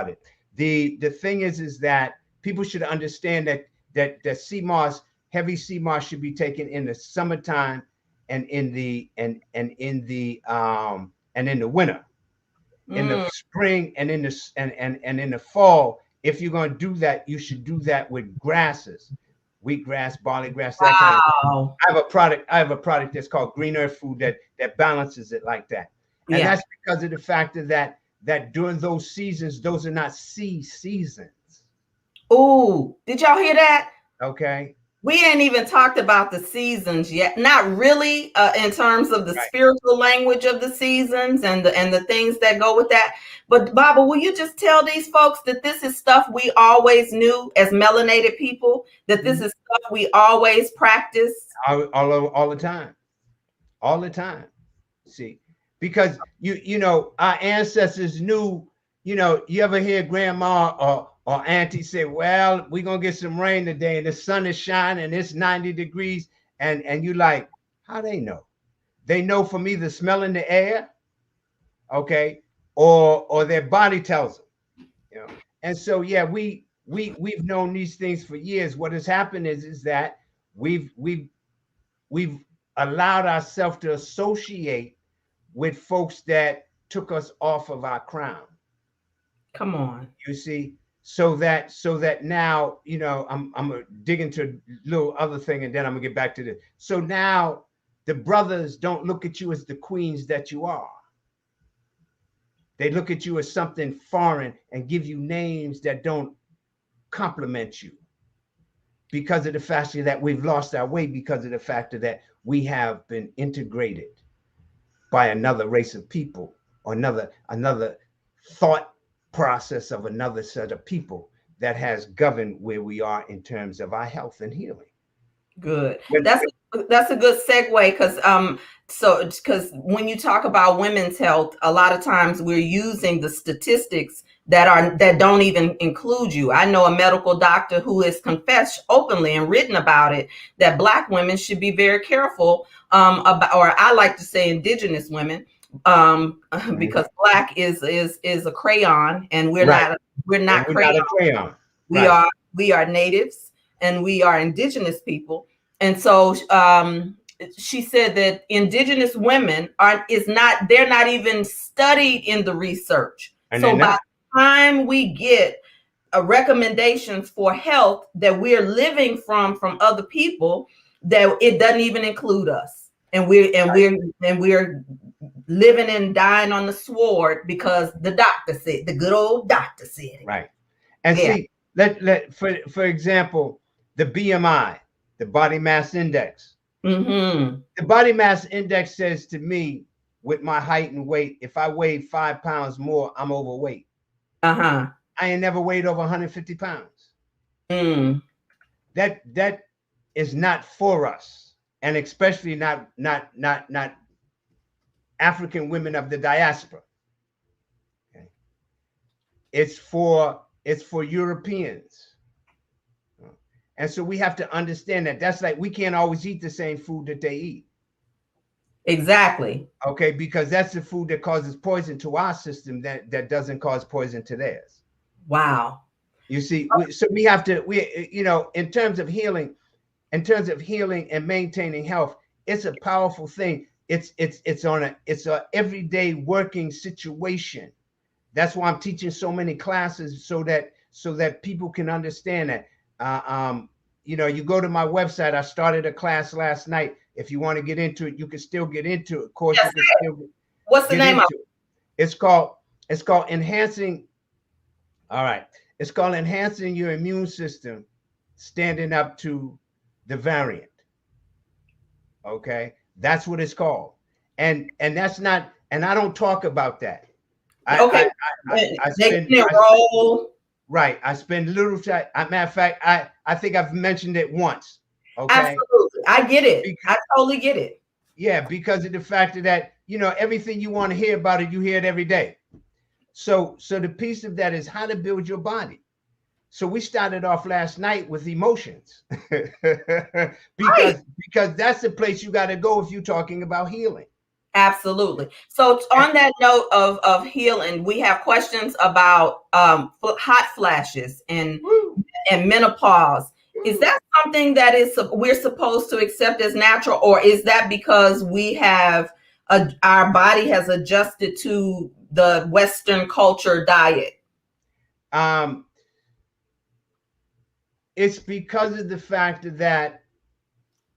it. The thing is that people should understand that sea moss, heavy sea moss, should be taken in the summertime and in the winter. In the spring and in the fall. If you're going to do that, you should do that with grasses, wheatgrass, barley grass, that kind of thing. I have a product that's called Green Earth Food that balances it like that. And that's because of the fact that during those seasons, those are not sea seasons. Ooh, did y'all hear that? Okay. We ain't even talked about the seasons yet. Not really, in terms of the spiritual language of the seasons and the things that go with that. But Baba, will you just tell these folks that this is stuff we always knew as melanated people, that this is stuff we always practice? All the time. See, because our ancestors knew, you ever hear grandma or auntie say, well, we're going to get some rain today and the sun is shining and it's 90 degrees. And you like, how they know? They know from either smelling the air, okay, or their body tells them, And so, we've known these things for years. What has happened is that we've allowed ourselves to associate with folks that took us off of our crown. Come on. You see? So that now, I'm gonna dig into a little other thing and then I'm gonna get back to this. So now the brothers don't look at you as the queens that you are. They look at you as something foreign and give you names that don't compliment you, because of the fact that we've lost our way, because of the fact that we have been integrated by another race of people, or another thought process of another set of people that has governed where we are in terms of our health and healing. Good. That's a good segue, because when you talk about women's health, a lot of times we're using the statistics that don't even include you. I know a medical doctor who has confessed openly and written about it, that Black women should be very careful about, or I like to say indigenous women, because Black is a crayon, and we're not crayon. We are natives and we are indigenous people. And so she said that indigenous women they're not even studied in the research. And so by the time we get recommendations for health that we're living from other people, that it doesn't even include us, and we're living and dying on the sword because the doctor said, the good old doctor said it. Right. And Yeah. see, let for example, the BMI, the body mass index. Mm-hmm. The body mass index says to me, with my height and weight, if I weigh 5 pounds more, I'm overweight. Uh-huh. I ain't never weighed over 150 pounds. Mm. That is not for us, and especially not African women of the diaspora. Okay? It's for Europeans. And so we have to understand that that's like we can't always eat the same food that they eat. Exactly. Okay, because that's the food that causes poison to our system that doesn't cause poison to theirs. Wow. You see, so we have to in terms of healing, and maintaining health, it's a powerful thing. It's a everyday working situation. That's why I'm teaching so many classes so that people can understand that. You go to my website. I started a class last night. If you want to get into it, you can still get into it. Of course, Yes, you can still what's the get name of into it. It's called enhancing. All right. It's called enhancing your immune system, standing up to the variant. Okay, that's what it's called, and that's not. And I don't talk about that. it? Okay. I They spend can enroll. right. I spend little time. Matter of fact, I think I've mentioned it once. Okay, Absolutely. I get it. because, I totally get it. yeah, because of the fact that everything you want to hear about it, you hear it every day. So the piece of that is how to build your body. So we started off last night with emotions, Right. because that's the place you got to go if you're talking about healing. Absolutely. So And, on that note of healing, we have questions about hot flashes woo, and menopause. Is woo. that something that is we're supposed to accept as natural, or is that because we have our body has adjusted to the Western culture diet? Um, it's because of the fact that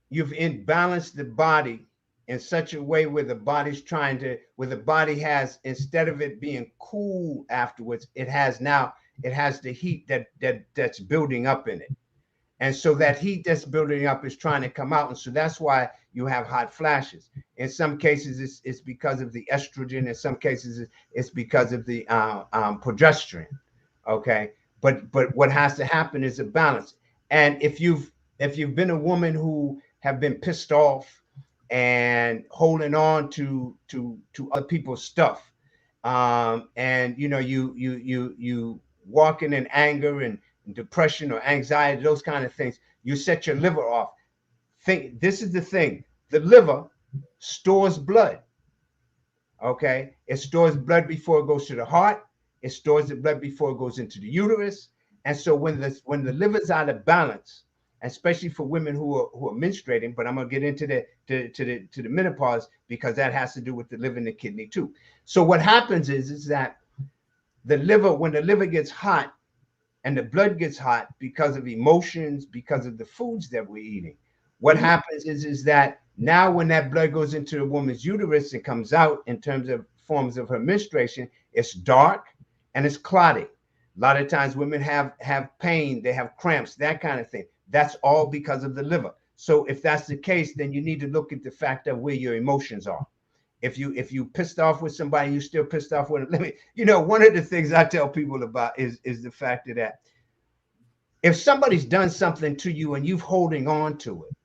you've imbalanced the body in such a way where the body has, instead of it being cool afterwards, it has the heat that's building up in it. And so that heat that's building up is trying to come out. And so that's why you have hot flashes. In some cases, it's because of the estrogen. In some cases, it's because of the progesterone. Okay. But what has to happen is a balance. And if you've been a woman who have been pissed off and holding on to other people's stuff, and you walking in anger and depression or anxiety, those kind of things, you set your liver off. Think this is the thing: the liver stores blood. Okay, it stores blood before it goes to the heart. It stores the blood before it goes into the uterus. And so when the liver's out of balance, especially for women who are menstruating, but I'm gonna get into the menopause because that has to do with the liver and the kidney too. So what happens is that when the liver gets hot and the blood gets hot because of emotions, because of the foods that we're eating. What Mhm. happens is that now when that blood goes into a woman's uterus and comes out in terms of forms of her menstruation, it's dark and it's clotting. A lot of times women have pain, they have cramps, that kind of thing. That's all because of the liver. So if that's the case, then you need to look at the fact of where your emotions are. If you pissed off with somebody, you still pissed off with them. One of the things I tell people about is the fact that if somebody's done something to you and you're holding on to it,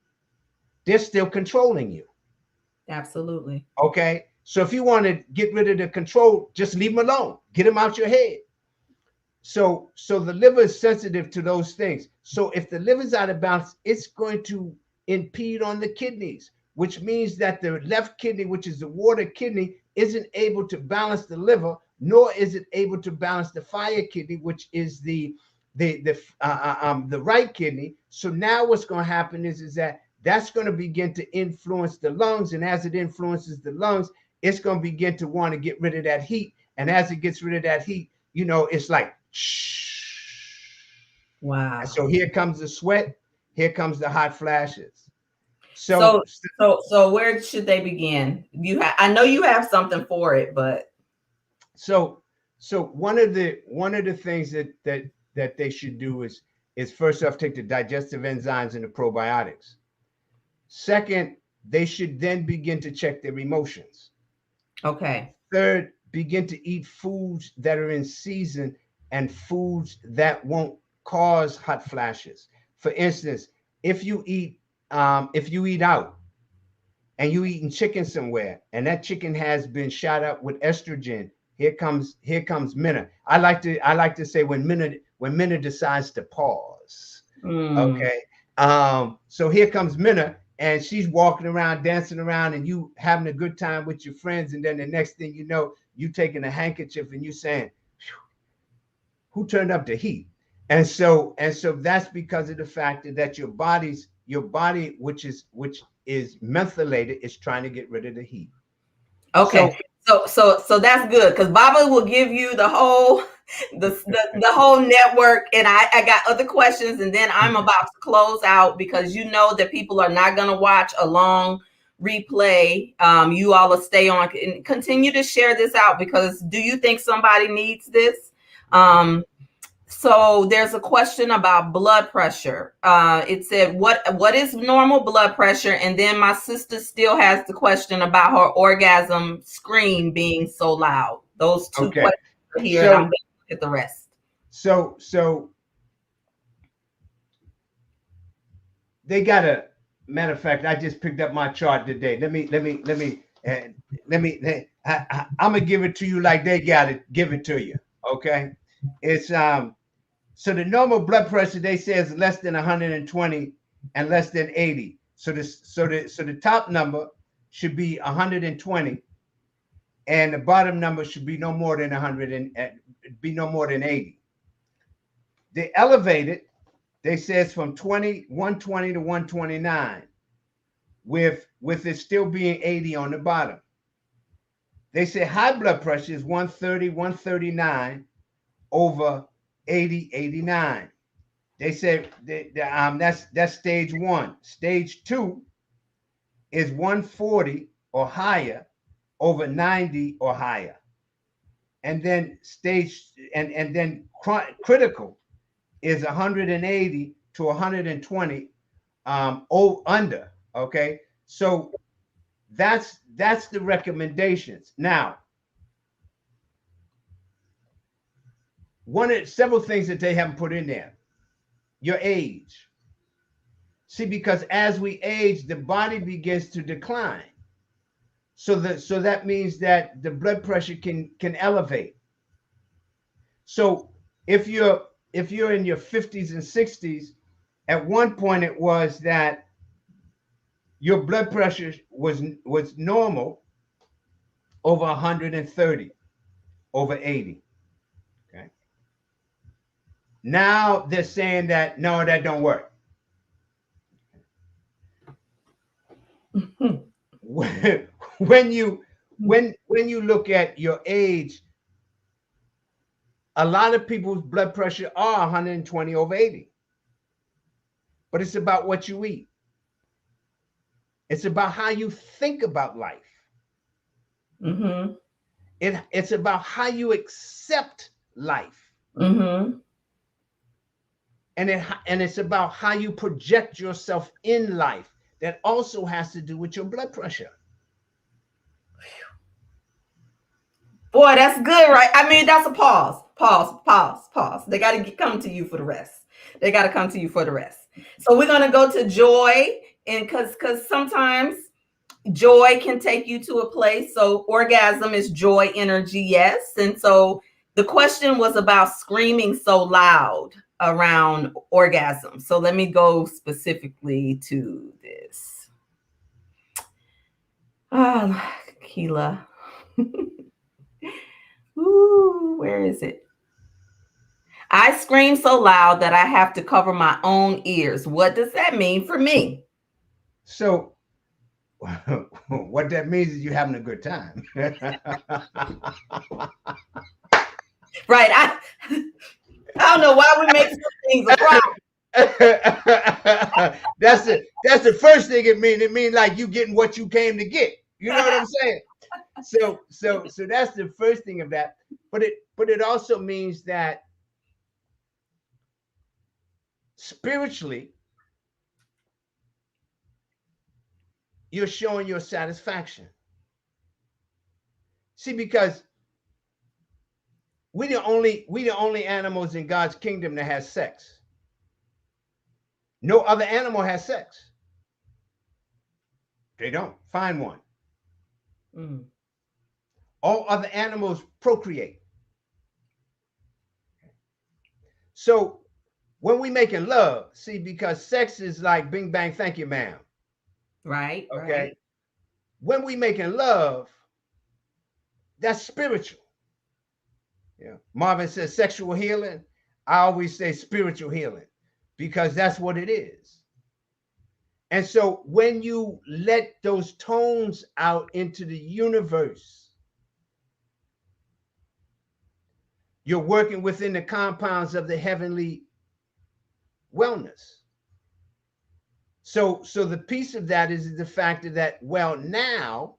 they're still controlling you. Absolutely. Okay. So if you want to get rid of the control, just leave them alone. Get them out your head. So the liver is sensitive to those things. So if the liver's out of balance, it's going to impede on the kidneys, which means that the left kidney, which is the water kidney, isn't able to balance the liver, nor is it able to balance the fire kidney, which is the right kidney. So now what's going to happen is that that's going to begin to influence the lungs, and as it influences the lungs, it's going to begin to want to get rid of that heat. And as it gets rid of that heat, it's like shh. And Wow. so here comes the sweat, here comes the hot flashes. So so where should they begin? I know you have something for it, but so one of the things that they should do is first off take the digestive enzymes and the probiotics. Second, they should then begin to check their emotions. okay. Third, begin to eat foods that are in season and foods that won't cause hot flashes. For instance, if you eat out and you eating chicken somewhere and that chicken has been shot up with estrogen, here comes Minna. I like to say when Minna decides to pause. Mm. Okay. So here comes Minna, and she's walking around, dancing around, and you having a good time with your friends, and then the next thing you know, you taking a handkerchief and you saying, who turned up the heat? And so that's because of the fact that your body, which is methylated, is trying to get rid of the heat. So Okay. So that's good because Baba will give you the whole the whole network, and I got other questions, and then I'm about to close out because you know that people are not going to watch a long replay. You all will stay on and continue to share this out because do you think somebody needs this? So there's a question about blood pressure. It said, what is normal blood pressure? And then my sister still has the question about her orgasm scream being so loud. Those two okay, questions are here, and I'm so going to look at the rest. so they got a matter of fact. I just picked up my chart today. I'm gonna give it to you like they got it. Give it to you. Okay, it's So the normal blood pressure they say is less than 120 and less than 80. So the top number should be 120, and the bottom number should be no more than 100 and be no more than 80. The elevated, they says from 120 to 129, with it still being 80 on the bottom. They say high blood pressure is 130, 139 over 80, 89. They said that's stage one. Stage two is 140 or higher over 90 or higher. And then critical is 180 to 120 under. Okay. So that's the recommendations. Now, several things that they haven't put in there. Your age. See, because as we age, the body begins to decline. So that means that the blood pressure can elevate. So if you're in your 50s and 60s, at one point it was that your blood pressure was normal over 130 over 80. Okay. Now they're saying that no, that don't work. when you look at your age, a lot of people's blood pressure are 120 over 80. But it's about what you eat. It's about how you think about life. Mm-hmm. It's about how you accept life. Mm-hmm. And it's about how you project yourself in life. That also has to do with your blood pressure. Boy, that's good, right? I mean, that's a pause. Pause, pause, pause. They got to come to you for the rest. They got to come to you for the rest. So we're going to go to joy, and because sometimes joy can take you to a place. So orgasm is joy energy, yes. And so the question was about screaming so loud around orgasm. So let me go specifically to this. Ah, Keela. Ooh, where is it? I scream so loud that I have to cover my own ears. What does that mean for me? So what that means is you're having a good time. Right. I don't know why we make some things a problem. That's the first thing it means. It means like you getting what you came to get. You know what I'm saying? So that's the first thing of that. But it also means that spiritually you're showing your satisfaction. See, because we the only animals in God's kingdom that has sex. No other animal has sex. They don't. Find one. Mm. All other animals procreate. So when we making love, see, because sex is like bing bang, thank you, ma'am. Right, Okay. right. When we making love, that's spiritual. Yeah. Marvin says sexual healing. I always say spiritual healing because that's what it is. And so when you let those tones out into the universe, you're working within the compounds of the heavenly wellness. So the piece of that is the fact that, well, now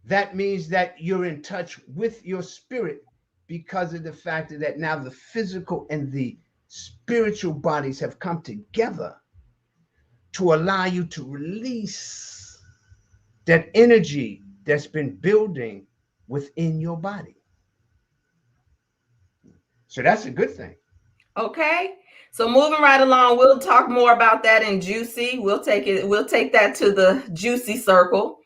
that means that you're in touch with your spirit because of the fact that now the physical and the spiritual bodies have come together to allow you to release that energy that's been building within your body. So that's a good thing. Okay. So moving right along, we'll talk more about that in juicy. We'll take that to the juicy circle.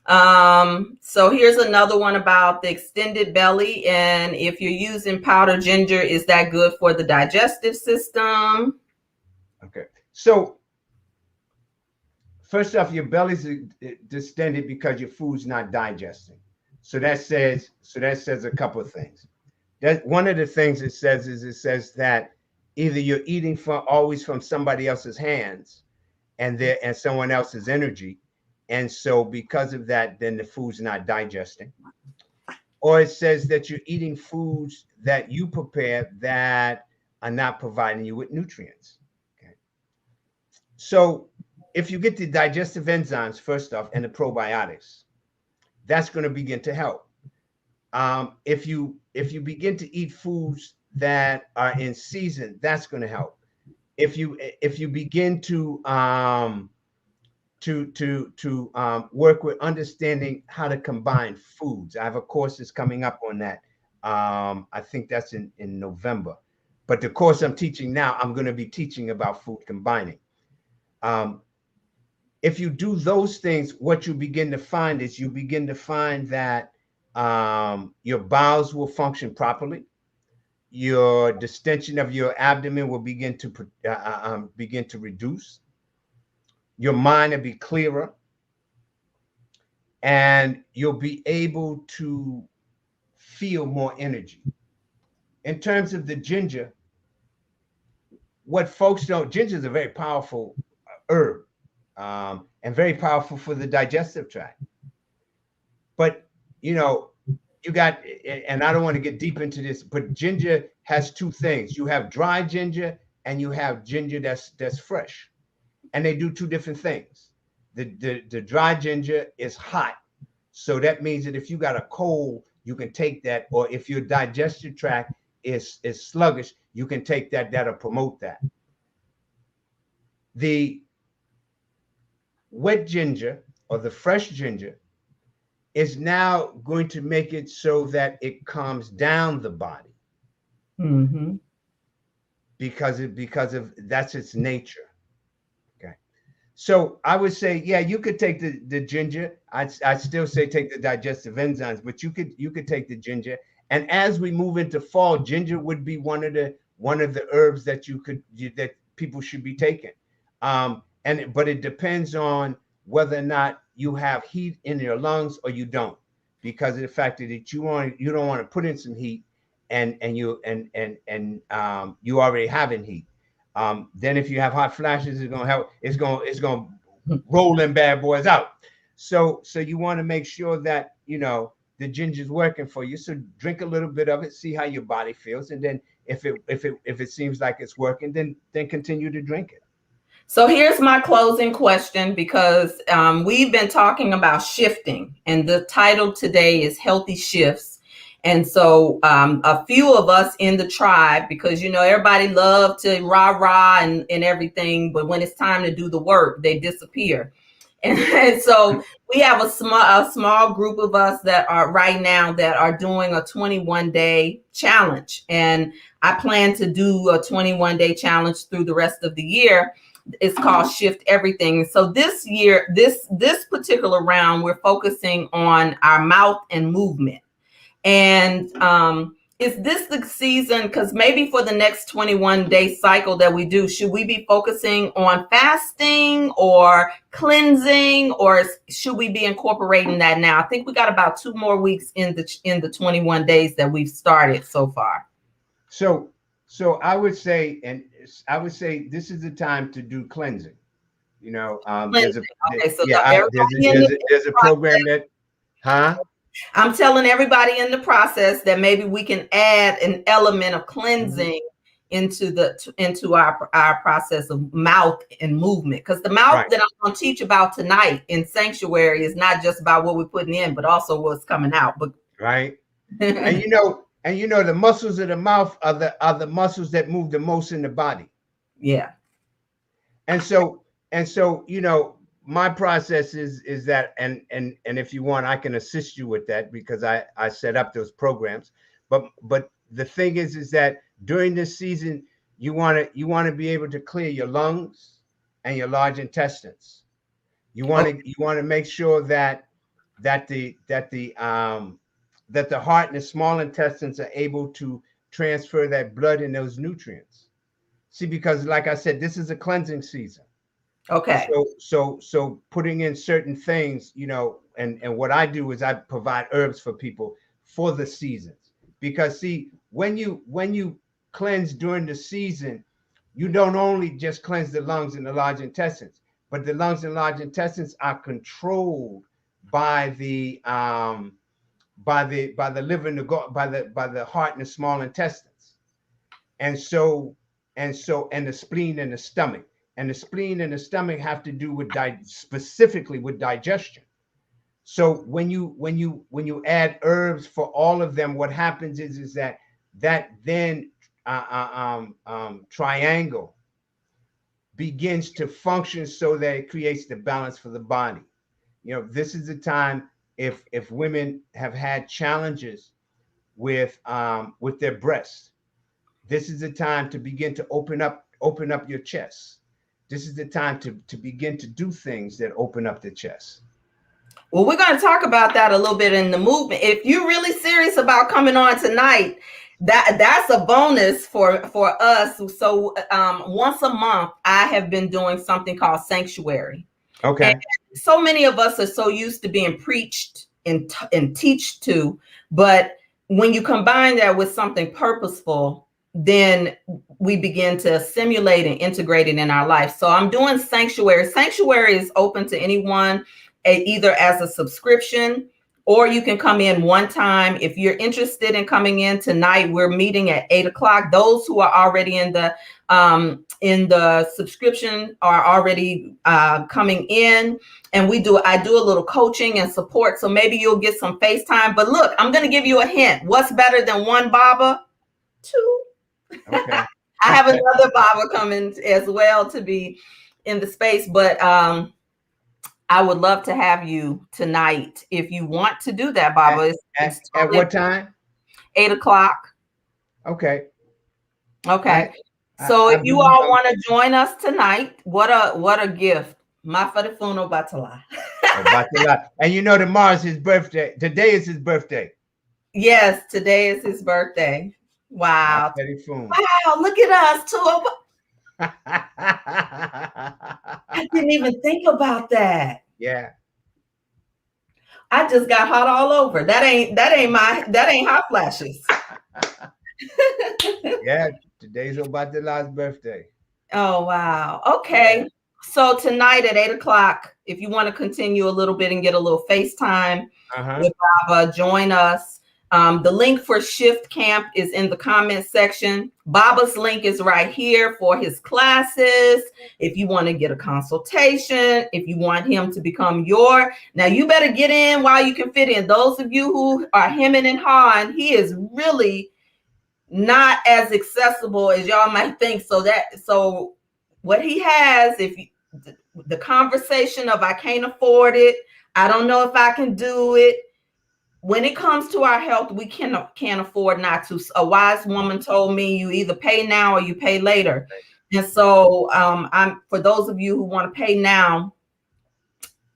So here's another one about the extended belly. And if you're using powdered ginger, is that good for the digestive system? Okay. So first off, your belly's distended because your food's not digesting. So that says a couple of things. That one of the things it says that either you're eating from always from somebody else's hands and someone else's energy, and so because of that, then the food's not digesting. Or it says that you're eating foods that you prepare that are not providing you with nutrients. Okay. So if you get the digestive enzymes first off and the probiotics, that's going to begin to help. If you begin to eat foods that are in season, that's going to help. If you begin to work with understanding how to combine foods, I have a course that's coming up on that. I think that's in November. But the course I'm teaching now, I'm going to be teaching about food combining. Um, if you do those things, what you begin to find is you begin to find that your bowels will function properly. Your distension of your abdomen will begin to reduce. Your mind will be clearer, and you'll be able to feel more energy. In terms of the ginger, what folks don't, ginger is a very powerful herb, and very powerful for the digestive tract. But you know, you got, and I don't want to get deep into this, but ginger has two things. You have dry ginger and you have ginger that's fresh, and they do two different things. The dry ginger is hot, so that means that if you got a cold, you can take that, or if your digestive tract is sluggish, you can take that. That'll promote that. The wet ginger or the fresh ginger is now going to make it so that it calms down the body Mm-hmm. because of that's its nature. Okay. So I would say, yeah, you could take the ginger. I'd still say take the digestive enzymes, but you could take the ginger. And as we move into fall, ginger would be one of the herbs that people should be taking. And but it depends on whether or not you have heat in your lungs or you don't, because of the fact that you don't want to put in some heat, and you already having heat. Then if you have hot flashes, it's gonna help. It's gonna roll them bad boys out. So you want to make sure that the ginger's working for you. So drink a little bit of it, see how your body feels, and then If it seems like it's working, then continue to drink it. So here's my closing question, because we've been talking about shifting, and the title today is Healthy Shifts. And so a few of us in the tribe, because, everybody love to rah-rah and everything, but when it's time to do the work, they disappear. And so we have a small group of us that are right now that are doing a 21-day challenge. And I plan to do a 21-day challenge through the rest of the year. It's called Shift Everything. So this year, this particular round, we're focusing on our mouth and movement. And is this the season? Because maybe for the next 21-day cycle that we do, should we be focusing on fasting or cleansing, or should we be incorporating that now? I think we got about 2 more weeks in the 21 days that we've started so far. So I would say this is the time to do cleansing. There's a program that, huh? I'm telling everybody in the process that maybe we can add an element of cleansing into our process of mouth and movement, because the mouth that I'm going to teach about tonight in Sanctuary is not just about what we're putting in, but also what's coming out. But right, and the muscles of the mouth are the muscles that move the most in the body. Yeah, and so my process is that, and if you want, I can assist you with that, because I set up those programs. But the thing is that during this season, you want to be able to clear your lungs and your large intestines. You want to make sure that the heart and the small intestines are able to transfer that blood and those nutrients. See, because like I said, this is a cleansing season. Okay. So putting in certain things, and what I do is I provide herbs for people for the seasons, because see, when you cleanse during the season, you don't only just cleanse the lungs and the large intestines, but the lungs and large intestines are controlled by the liver and by the heart and the small intestines, and the spleen and the stomach. And the spleen and the stomach have to do with specifically with digestion. So when you add herbs for all of them, what happens is that then triangle begins to function so that it creates the balance for the body. This is the time, if women have had challenges with their breasts, this is the time to begin to open up your chest. This is the time to begin to do things that open up the chest. Well, we're going to talk about that a little bit in the movement. If you're really serious about coming on tonight, that's a bonus for us. So once a month, I have been doing something called Sanctuary. Okay. And so many of us are so used to being preached and teach to, but when you combine that with something purposeful, then we begin to assimilate and integrate it in our life. So I'm doing Sanctuary. Sanctuary is open to anyone, either as a subscription, or you can come in one time. If you're interested in coming in tonight, we're meeting at 8:00. Those who are already in the subscription are already coming in, and I do a little coaching and support. So maybe you'll get some FaceTime. But look, I'm going to give you a hint. What's better than one Baba? 2. Okay. I have another Baba coming as well to be in the space, but I would love to have you tonight if you want to do that, Baba. At what time? 8:00. Okay. Okay. So if you all want to join us tonight, what a gift. Mafadafuno Batala. Batala. And tomorrow's his birthday. Today is his birthday. Yes, today is his birthday. Wow. Wow, look at us, two. I didn't even think about that. Yeah. I just got hot all over. That ain't hot flashes. Yeah, today's Obatala's birthday. Oh wow. Okay. Yeah. So tonight at 8:00, if you want to continue a little bit and get a little FaceTime with Baba, join us. The link for Shift Camp is in the comment section. Baba's link is right here for his classes. If you want to get a consultation, if you want him to become now you better get in while you can fit in. Those of you who are hemming and hawing, he is really not as accessible as y'all might think. So what he has, if you, the conversation of I can't afford it, I don't know if I can do it. When it comes to our health, we can't afford not to. A wise woman told me, you either pay now or you pay later. And so I'm for those of you who want to pay now,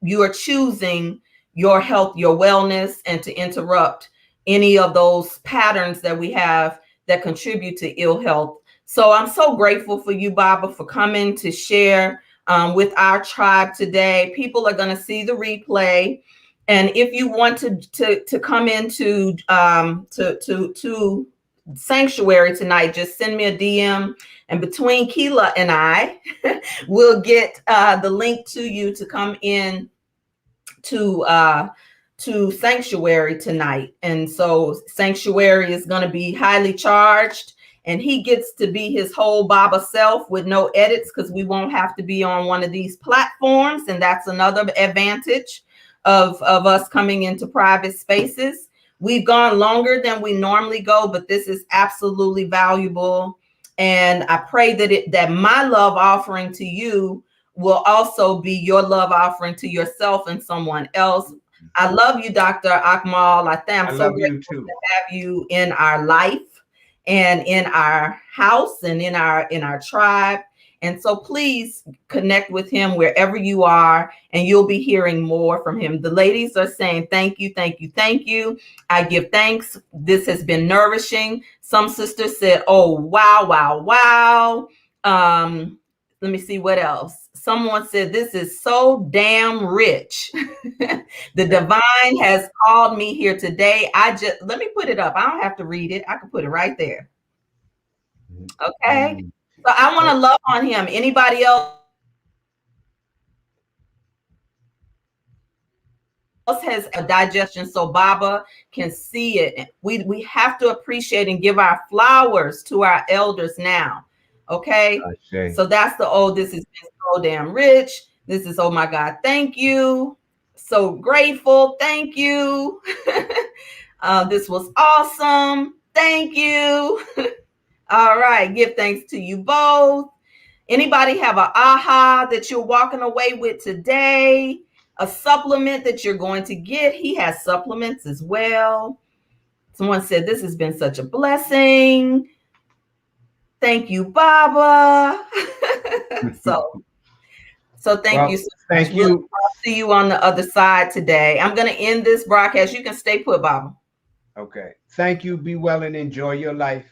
you are choosing your health, your wellness, and to interrupt any of those patterns that we have that contribute to ill health. So I'm so grateful for you, Baba, for coming to share with our tribe today. People are going to see the replay. And if you want to come into to Sanctuary tonight, just send me a DM, and between Keela and I, we'll get the link to you to come in to Sanctuary tonight. And so Sanctuary is going to be highly charged, and he gets to be his whole Baba self with no edits, because we won't have to be on one of these platforms. And that's another advantage of us coming into private spaces. We've gone longer than we normally go, but this is absolutely valuable. And I pray that my love offering to you will also be your love offering to yourself and someone else. I love you, Dr. Akmal. I'm so grateful to have you in our life and in our house and in our tribe. And so please connect with him wherever you are, and you'll be hearing more from him. The ladies are saying, thank you, thank you, thank you. I give thanks. This has been nourishing. Some sisters said, oh, wow, wow, wow. Let me see what else. Someone said, this is so damn rich. The divine has called me here today. Let me put it up. I don't have to read it. I can put it right there. Okay. So I want to love on him. Anybody else has a digestion so Baba can see it? We have to appreciate and give our flowers to our elders now. Okay. So that's this has been so damn rich. This is, oh my God, thank you. So grateful. Thank you. This was awesome. Thank you. All right. Give thanks to you both. Anybody have an aha that you're walking away with today? A supplement that you're going to get? He has supplements as well. Someone said, this has been such a blessing. Thank you, Baba. So thank you so much. Thank you. I'll see you on the other side today. I'm going to end this broadcast. You can stay put, Baba. Okay. Thank you. Be well and enjoy your life.